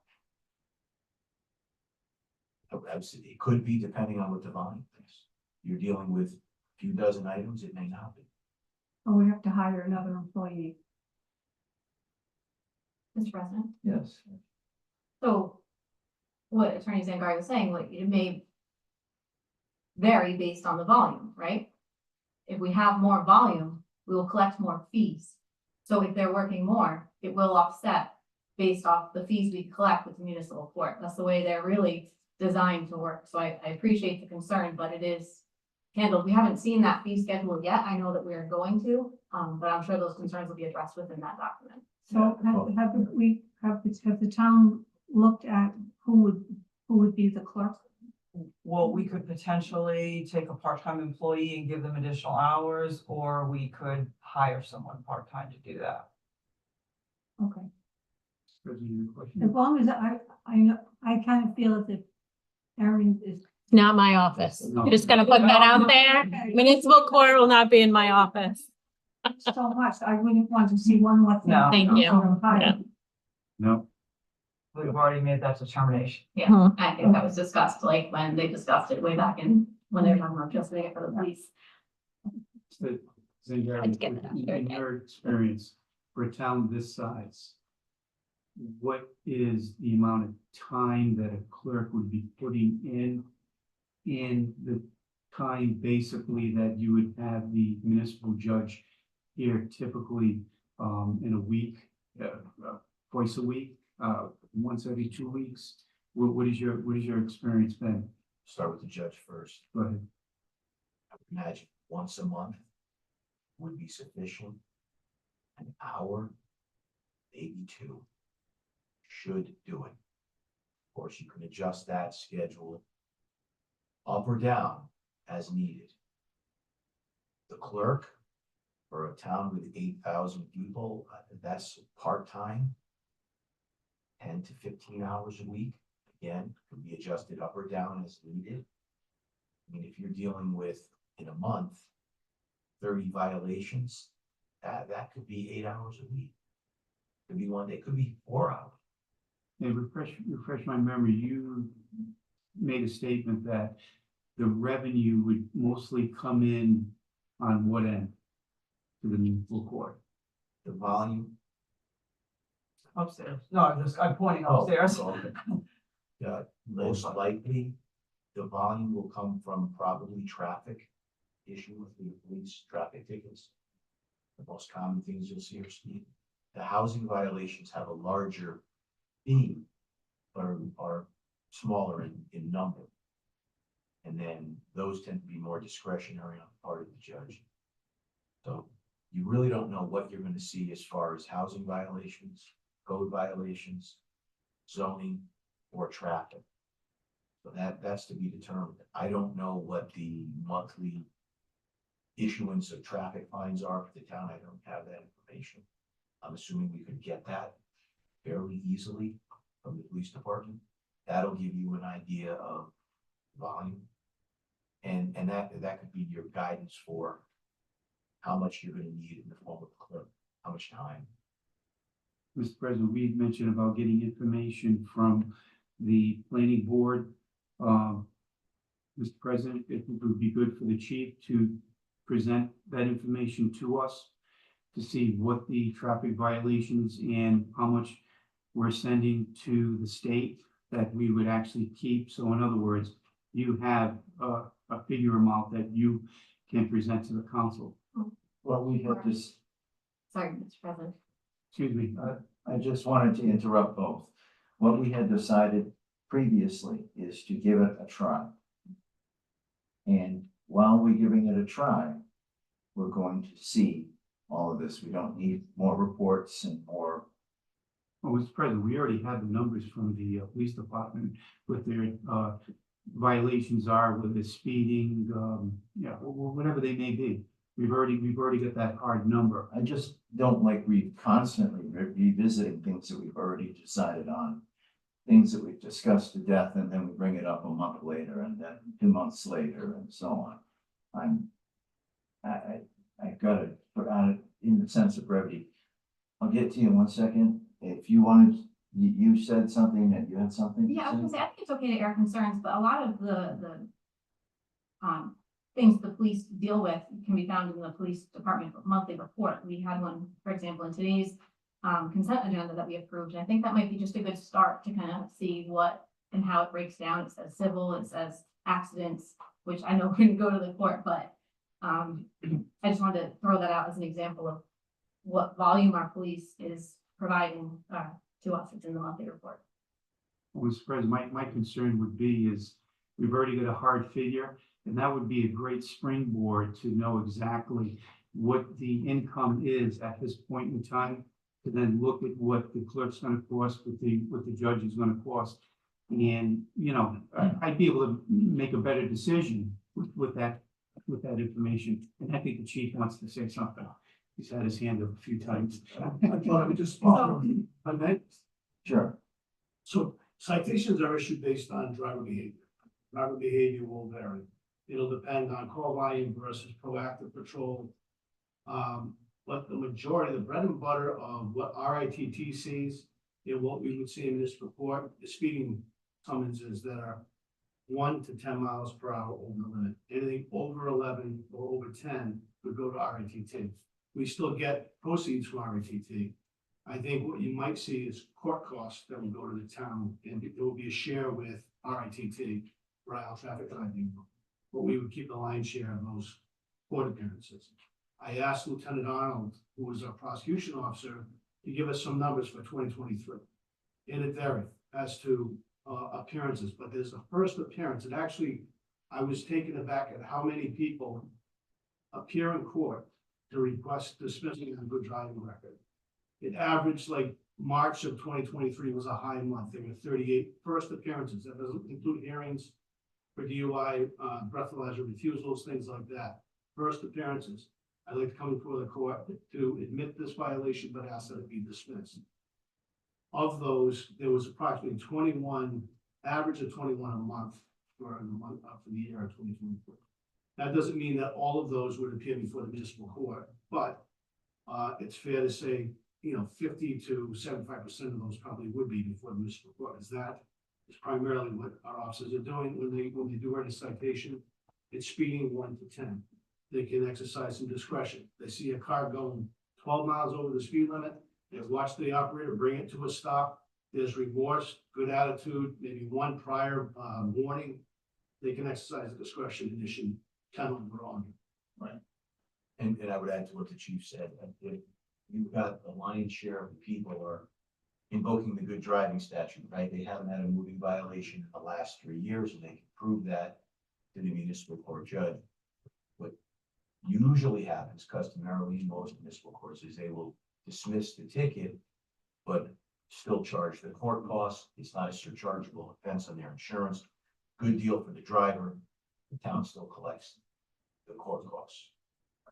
It could be depending on what the volume is. You're dealing with a few dozen items, it may not be. Or we have to hire another employee. Mr. President. Yes. So what Attorney Zangar was saying, like, it may vary based on the volume, right? If we have more volume, we will collect more fees. So if they're working more, it will offset based off the fees we collect with the municipal court. That's the way they're really designed to work. So I appreciate the concern, but it is handled. We haven't seen that fee schedule yet. I know that we're going to, but I'm sure those concerns will be addressed within that document. So have the town looked at who would be the clerk? Well, we could potentially take a part-time employee and give them additional hours, or we could hire someone part-time to do that. Okay, President, your question? as long as I know, I kind of feel as if Erin is. Not my office. No. I'm just gonna put that out there. Okay. Municipal court will not be in my office. So much, I wouldn't want to see one more thing. No. Thank you. Hired. No, We've already made that determination. Yeah, I think that was discussed, like, when they discussed it way back in, when they were talking about just doing it for the police. so, Zangar, I'd get that in your experience, for a town this size, what is the amount of time that a clerk would be putting in the time basically that you would have the municipal judge here typically in a week, twice a week, once every 2 weeks? What is your experience been? Start with the judge first. Go ahead. I would imagine once a month would be sufficient. An hour, maybe two, should do it. Of course, you can adjust that schedule up or down as needed. The clerk for a town with 8,000 people, that's part-time. 10 to 15 hours a week, again, can be adjusted up or down as needed. I mean, if you're dealing with, in a month, 30 violations, that could be 8 hours a week. Could be one day, could be 4 hours. And refresh my memory, you made a statement that the revenue would mostly come in on what end to the municipal court? The volume. Upstairs. No, I'm pointing Oh, upstairs. okay. Most likely, the volume will come from probably traffic issue with the police traffic tickets. The most common things you'll see are speed. The housing violations have a larger fee, but are smaller in number. And then those tend to be more discretionary on the part of the judge. So you really don't know what you're gonna see as far as housing violations, code violations, zoning, or traffic. So that's to be determined. I don't know what the monthly issuance of traffic fines are for the town. I don't have that information. I'm assuming we could get that fairly easily from the police department. That'll give you an idea of volume. And that could be your guidance for how much you're gonna need in the form of clerk, how much time. Mr. President, we had mentioned about getting information from the planning board. Mr. President, it would be good for the chief to present that information to us to see what the traffic violations and how much we're sending to the state that we would actually keep. So in other words, you have a figure amount that you can present to the council. Well, we had this, Sorry, Mr. President. Excuse me. I just wanted to interrupt both. What we had decided previously is to give it a try. And while we're giving it a try, we're going to see all of this. We don't need more reports and more. Well, Mr. President, we already have the numbers from the police department with their violations are, with the speeding, whatever they may be. We've already got that hard number. I just don't like constantly revisiting things that we've already decided on. Things that we've discussed to death, and then we bring it up a month later, and then 2 months later, and so on. I've got to put on it in the sense of brevity. I'll get to you in 1 second. If you wanted, you said something, that you had something to Yeah, I was gonna say? say, I think it's okay to air concerns, but a lot of the things the police deal with can be found in the police department monthly report. We had one, for example, in today's consent agenda that we approved, and I think that might be just a good start to kind of see what and how it breaks down. It says civil, it says accidents, which I know couldn't go to the court, but I just wanted to throw that out as an example of what volume our police is providing to us. It's in the monthly report. Well, Mr. President, my concern would be is we've already got a hard figure, and that would be a great springboard to know exactly what the income is at this point in time, to then look at what the clerk's gonna cost, what the judge is gonna cost. And, I'd be able to make a better decision with that information. And I think the chief wants to say something. He's had his hand up a few times. I thought I would just follow on that. Sure. So citations are issued based on driver behavior. Driver behavior will vary. It'll depend on call volume versus proactive patrol. But the majority, the bread and butter of what RITT sees and what we would see in this report is speeding summonses that are 1 to 10 miles per hour over the limit. Anything over 11 or over 10 would go to RITT. We still get proceeds from RITT. I think what you might see is court costs that will go to the town, and there will be a share with RITT, Rhode Traffic Driving. But we would keep the lion's share of those court appearances. I asked Lieutenant Arnold, who was our prosecution officer, to give us some numbers for 2023. And it varied as to appearances, but there's a first appearance, and actually, I was taken aback at how many people appear in court to request dismissing a good driving record. It averaged, like, March of 2023 was a high month. There were 38 first appearances. That doesn't include hearings for DUI, breathalyzer refusals, things like that. First appearances. I'd like to come before the court to admit this violation, but ask that it be dismissed. Of those, there was approximately 21, average of 21 a month for the year of 2024. That doesn't mean that all of those would appear before the municipal court, but it's fair to say, 50 to 75% of those probably would be before the municipal court. As that is primarily what our officers are doing when they do write a citation. It's speeding 1 to 10. They can exercise some discretion. They see a car going 12 miles over the speed limit. They watch the operator bring it to a stop. There's remorse, good attitude, maybe one prior warning. They can exercise discretion and issue penalty wrong. Right. And I would add to what the chief said, that if you've got the lion's share of the people are invoking the good driving statute, right? They haven't had a moving violation in the last 3 years, and they can prove that to the municipal court judge. What usually happens customarily in most municipal courts is they will dismiss the ticket, but still charge the court costs. It's not a surchargeable offense on their insurance. Good deal for the driver. The town still collects the court costs.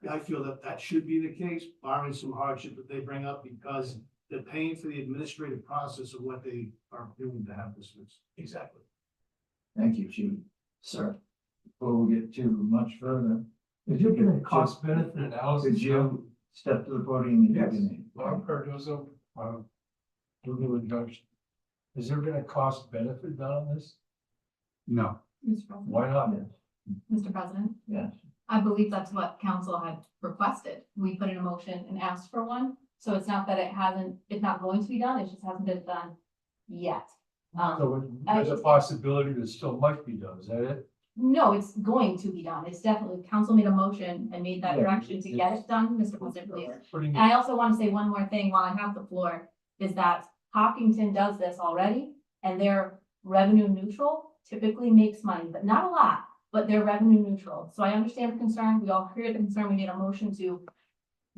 I feel that should be the case, barring some hardship that they bring up, because they're paying for the administrative process of what they are doing to have dismissed. Exactly. Thank you, Chief. Sir, before we get too much further. Did you give a cost benefit analysis? Could you step to the podium and give Yes. your name? Bob Cardozo, legal injunction. Has there been a cost benefit done on this? No. Mr. President? Why not? Mr. President? Yes. I believe that's what council had requested. We put in a motion and asked for one. So it's not that it's not going to be done, it just hasn't been done yet. So there's a possibility that still might be done, is that it? No, it's going to be done. It's definitely, council made a motion and made that Yeah, direction to get it done, Mr. President, please. Putting And I also want to say one more thing while I have the floor, is that Hopkinton does this already, and they're revenue neutral, typically makes money, but not a lot. but they're revenue neutral. So I understand the concern. We all hear the concern. We made a motion to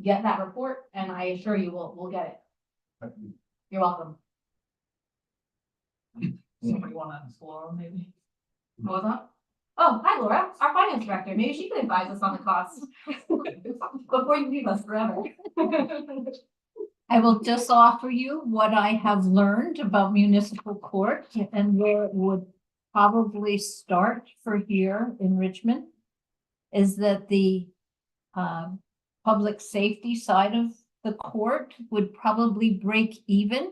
get that report, and I assure you, we'll get it. You're welcome. Somebody wanna explore maybe? What was that? Oh, hi Laura, our finance director. Maybe she could advise us on the costs before you leave us forever. I will just offer you what I have learned about municipal court and where it would probably start for here in Richmond. Is that the public safety side of the court would probably break even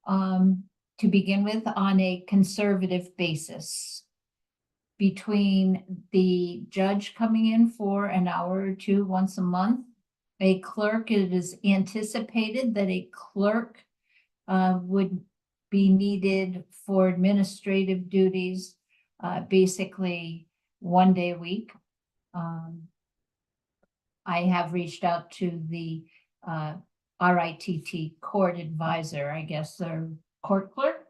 to begin with on a conservative basis. Between the judge coming in for an hour or two once a month, a clerk, it is anticipated that a clerk would be needed for administrative duties, basically 1 day a week. I have reached out to the RITT court advisor, I guess, or court clerk.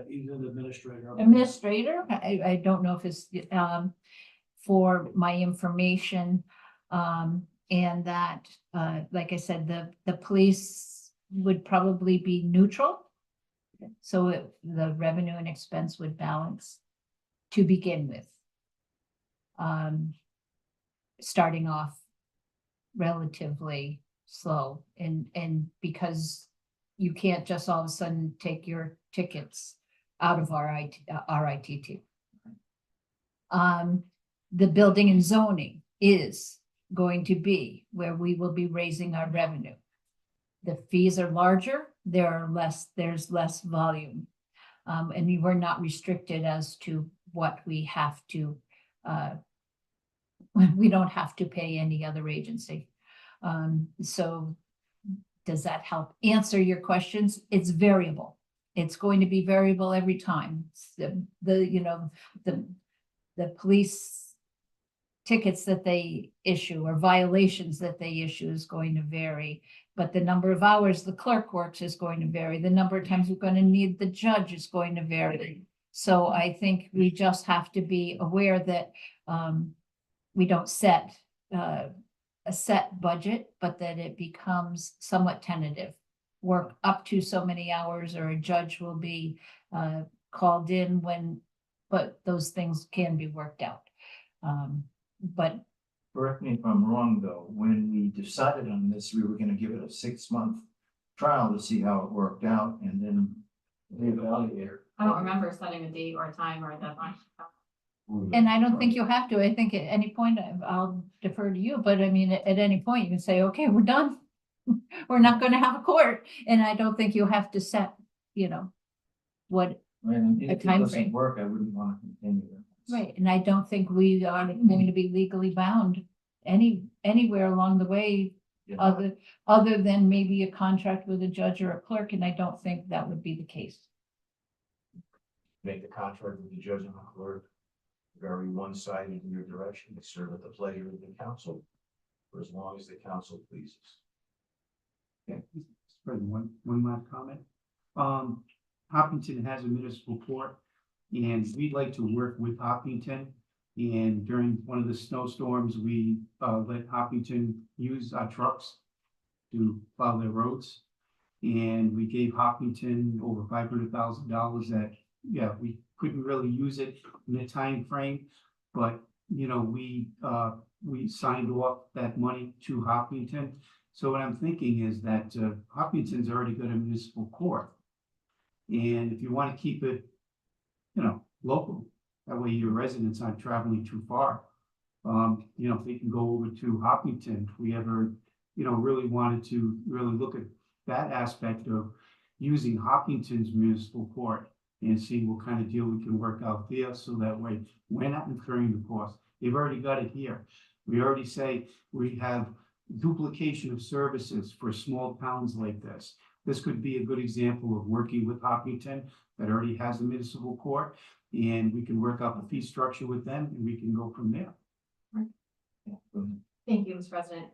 He's an administrator. Administrator, I don't know if it's for my information. And that, like I said, the police would probably be neutral. So the revenue and expense would balance to begin with. Starting off relatively slow and because you can't just all of a sudden take your tickets out of RITT. The building and zoning is going to be where we will be raising our revenue. The fees are larger, there's less volume. And you were not restricted as to what we have to, we don't have to pay any other agency. So does that help answer your questions? It's variable. It's going to be variable every time. The police tickets that they issue or violations that they issue is going to vary. But the number of hours the clerk works is going to vary. The number of times we're going to need the judge is going to vary. So I think we just have to be aware that we don't set a set budget, but that it becomes somewhat tentative. Work up to so many hours, or a judge will be called in but those things can be worked out. But correct me if I'm wrong, though, when we decided on this, we were gonna give it a 6-month trial to see how it worked out and then reevaluate. I don't remember setting a date or a time or a deadline. and I don't think you have to. I think at any point, I'll defer to you, but I mean, at any point, you can say, okay, we're done. We're not gonna have a court, and I don't think you have to set, what, And if A it time doesn't frame. work, I wouldn't want to continue it. right, and I don't think we are going to be legally bound anywhere along the way, You know, other than maybe a contract with a judge or a clerk, and I don't think that would be the case. Make the contract with the judge and the clerk very one-sided in your direction, they serve at the pleasure of the council for as long as the council pleases. Yeah, one last comment. Hopkinton has a municipal court, and we'd like to work with Hopkinton. And during one of the snowstorms, we let Hopkinton use our trucks to plow their roads. And we gave Hopkinton over $500,000 that, we couldn't really use it in a time frame, but we signed off that money to Hopkinton. So what I'm thinking is that Hopkinton's already got a municipal court. And if you want to keep it, local, that way your residents aren't traveling too far. If they can go over to Hopkinton, if we ever, really wanted to really look at that aspect of using Hopkinton's municipal court and see what kind of deal we can work out there, so that way we're not incurring the cost. They've already got it here. We already say we have duplication of services for small towns like this. This could be a good example of working with Hopkinton that already has a municipal court, and we can work out the fee structure with them, and we can go from there. Thank you, Mr. President.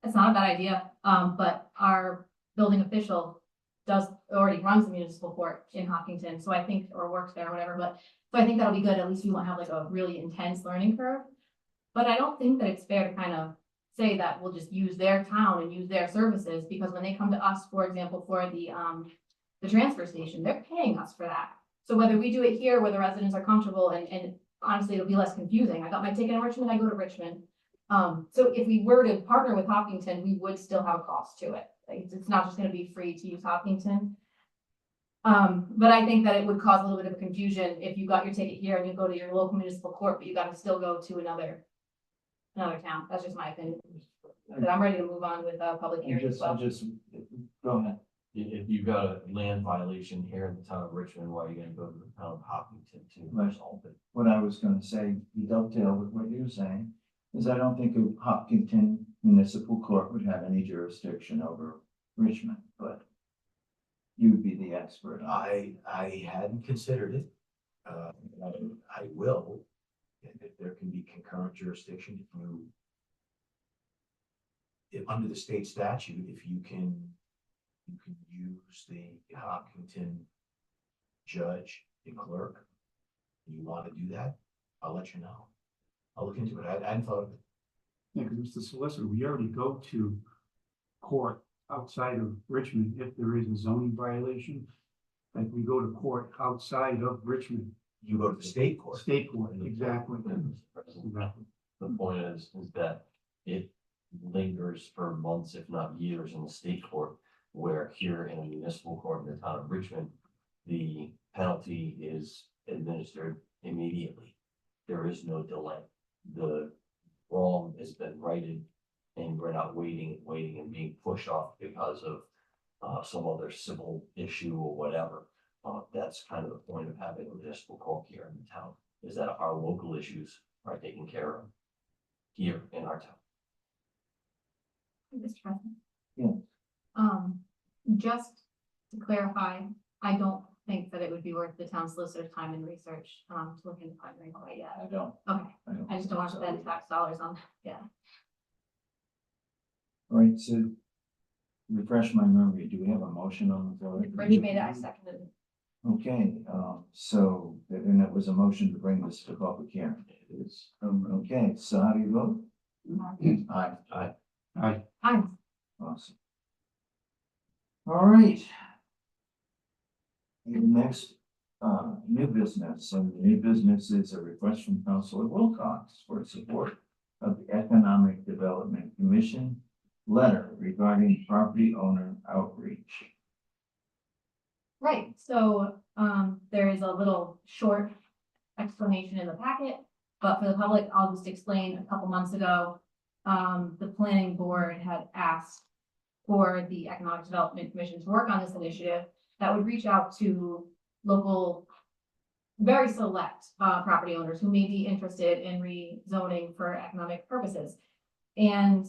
It's not a bad idea, but our building official already runs the municipal court in Hopkinton, so I think, or works there or whatever, but, so I think that'll be good, at least we won't have like a really intense learning curve. But I don't think that it's fair to kind of say that we'll just use their town and use their services, because when they come to us, for example, for the transfer station, they're paying us for that. So whether we do it here where the residents are comfortable and honestly, it'll be less confusing. I got my ticket in Richmond, I go to Richmond. So if we were to partner with Hopkinton, we would still have a cost to it. Like, it's not just gonna be free to use Hopkinton. But I think that it would cause a little bit of confusion if you got your ticket here and you go to your local municipal court, but you gotta still go to another town. That's just my opinion. But I'm ready to move on with public hearing as well. Go ahead. If you've got a land violation here in the town of Richmond, why are you gonna go to the town of Hopkinton to resolve it? What I was gonna say, you dovetail with what you're saying, is I don't think a Hopkinton Municipal Court would have any jurisdiction over Richmond, but you would be the expert. I hadn't considered it. I will. If there can be concurrent jurisdiction, if under the state statute, if you can use the Hopkinton judge and clerk, you want to do that, I'll let you know. I'll look into it. I hadn't thought of it. Yeah, because it's the solicitor, we already go to court outside of Richmond if there is a zoning violation. Like, we go to court outside of Richmond. You go to the state court. State court, exactly. Exactly. The point is that it lingers for months, if not years, in the state court, where here in a municipal court in the town of Richmond, the penalty is administered immediately. There is no delay. The wrong has been righted, and we're not waiting and being pushed off because of some other civil issue or whatever. That's kind of the point of having a municipal court here in the town, is that our local issues are taken care of here in our town. Mr. President? Yeah. Just to clarify, I don't think that it would be worth the town solicitor's time and research, to look into partnering quite yet. I don't. Okay, don't I just don't want to spend tax dollars on, yeah. All right, so refresh my memory. Do we have a motion on the floor? Rich made it, I seconded it. Okay, so, and it was a motion to bring this to public hearing. It is. Okay, so how do you vote? Aye. Aye. Aye. Aye. Awesome. All right. The next, new business, and the new business is a request from Councilor Wilcox for support of the Economic Development Commission letter regarding property owner outreach. Right, so, there is a little short explanation in the packet, but for the public, I'll just explain. A couple months ago, the planning board had asked for the Economic Development Commission to work on this initiative that would reach out to local, very select, property owners who may be interested in rezoning for economic purposes. And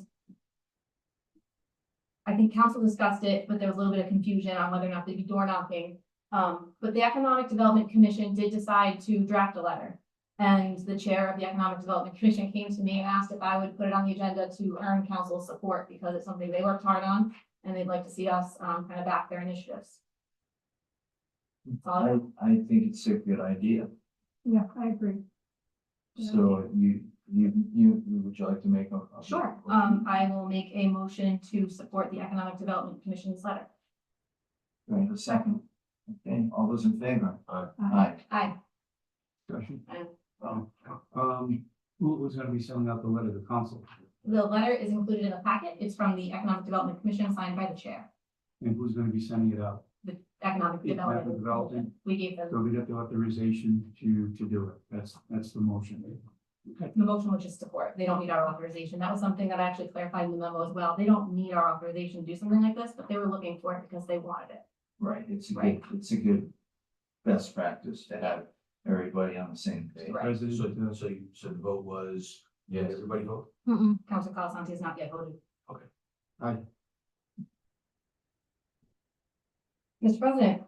I think council discussed it, but there was a little bit of confusion on whether or not they'd be door knocking. But the Economic Development Commission did decide to draft a letter. And the chair of the Economic Development Commission came to me and asked if I would put it on the agenda to earn council support, because it's something they worked hard on and they'd like to see us kind of back their initiatives. I think it's a good idea. Yeah, I agree. So would you like to make a? Sure, I will make a motion to support the Economic Development Commission's letter. Do I have a second? Okay, all those in favor? Aye. Aye. Aye. Discussion. Aye. Who's gonna be sending out the letter to council? The letter is included in the packet. It's from the Economic Development Commission, signed by the chair. And who's gonna be sending it out? The Economic The Economic Development. Development. We gave them, So we got the authorization to do it. That's the motion. Okay. the motion was just support. They don't need our authorization. That was something that I actually clarified in the memo as well. They don't need our authorization to do something like this, but they were looking for it because they wanted it. Right, it's a good, Right. it's a good best practice to have everybody on the same page. Right. President, So the vote was, yeah, everybody vote? Council Colasanti has not yet voted. aye. Mr. President,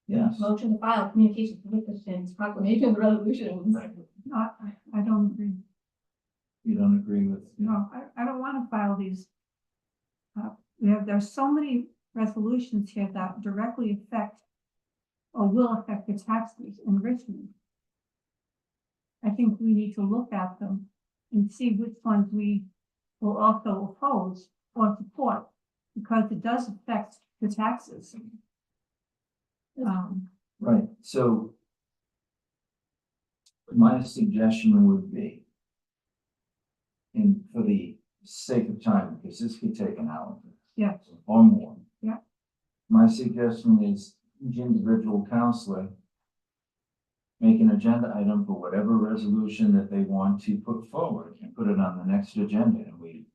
Yes, motion to file communications, petitions, proclamations, resolutions. No, I don't agree. you don't agree with? No, I don't want to file these. There's so many resolutions here that directly affect or will affect the taxes in Richmond. I think we need to look at them and see which ones we will also oppose or support, because it does affect the taxes. Right, so my suggestion would be, and for the sake of time, because this could take an hour. Yeah. Or more. Yeah. My suggestion is each individual counselor make an agenda item for whatever resolution that they want to put forward and put it on the next agenda, and we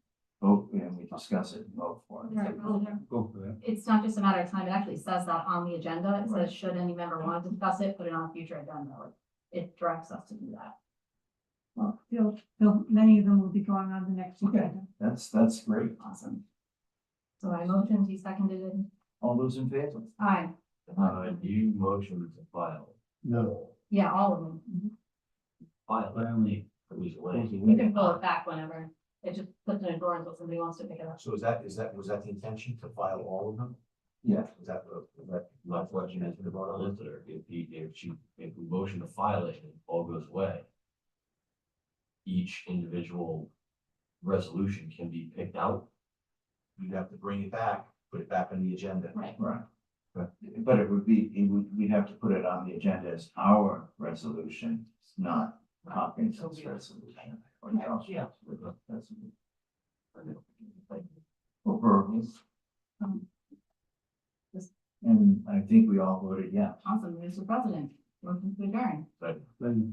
vote and we discuss it and vote for it. Right, well, Go for that. it's not just a matter of time, it actually says that on the agenda, it says, should any member want to discuss it, put it on a future agenda. It directs us to do that. Well, many of them will be going on the next agenda. That's great. Awesome. So I motioned, he seconded it. All those in favor? Aye. You motioned to file. No. Yeah, all of them. File, only, it was late. You can pull it back whenever. It just puts an endurance if somebody wants to pick it up. So was that the intention to file all of them? Yeah. Was that, My question is, about a listener, if we motion to file it and it all goes away, each individual resolution can be picked out. you'd have to bring it back, put it back on the agenda. Right. Right. But we'd have to put it on the agenda as our resolution, not Hopkinson's resolution. Or Charles' resolution. Or Berkeley's. And I think we all voted yes. Awesome, Mr. President, motion to adjourn. Then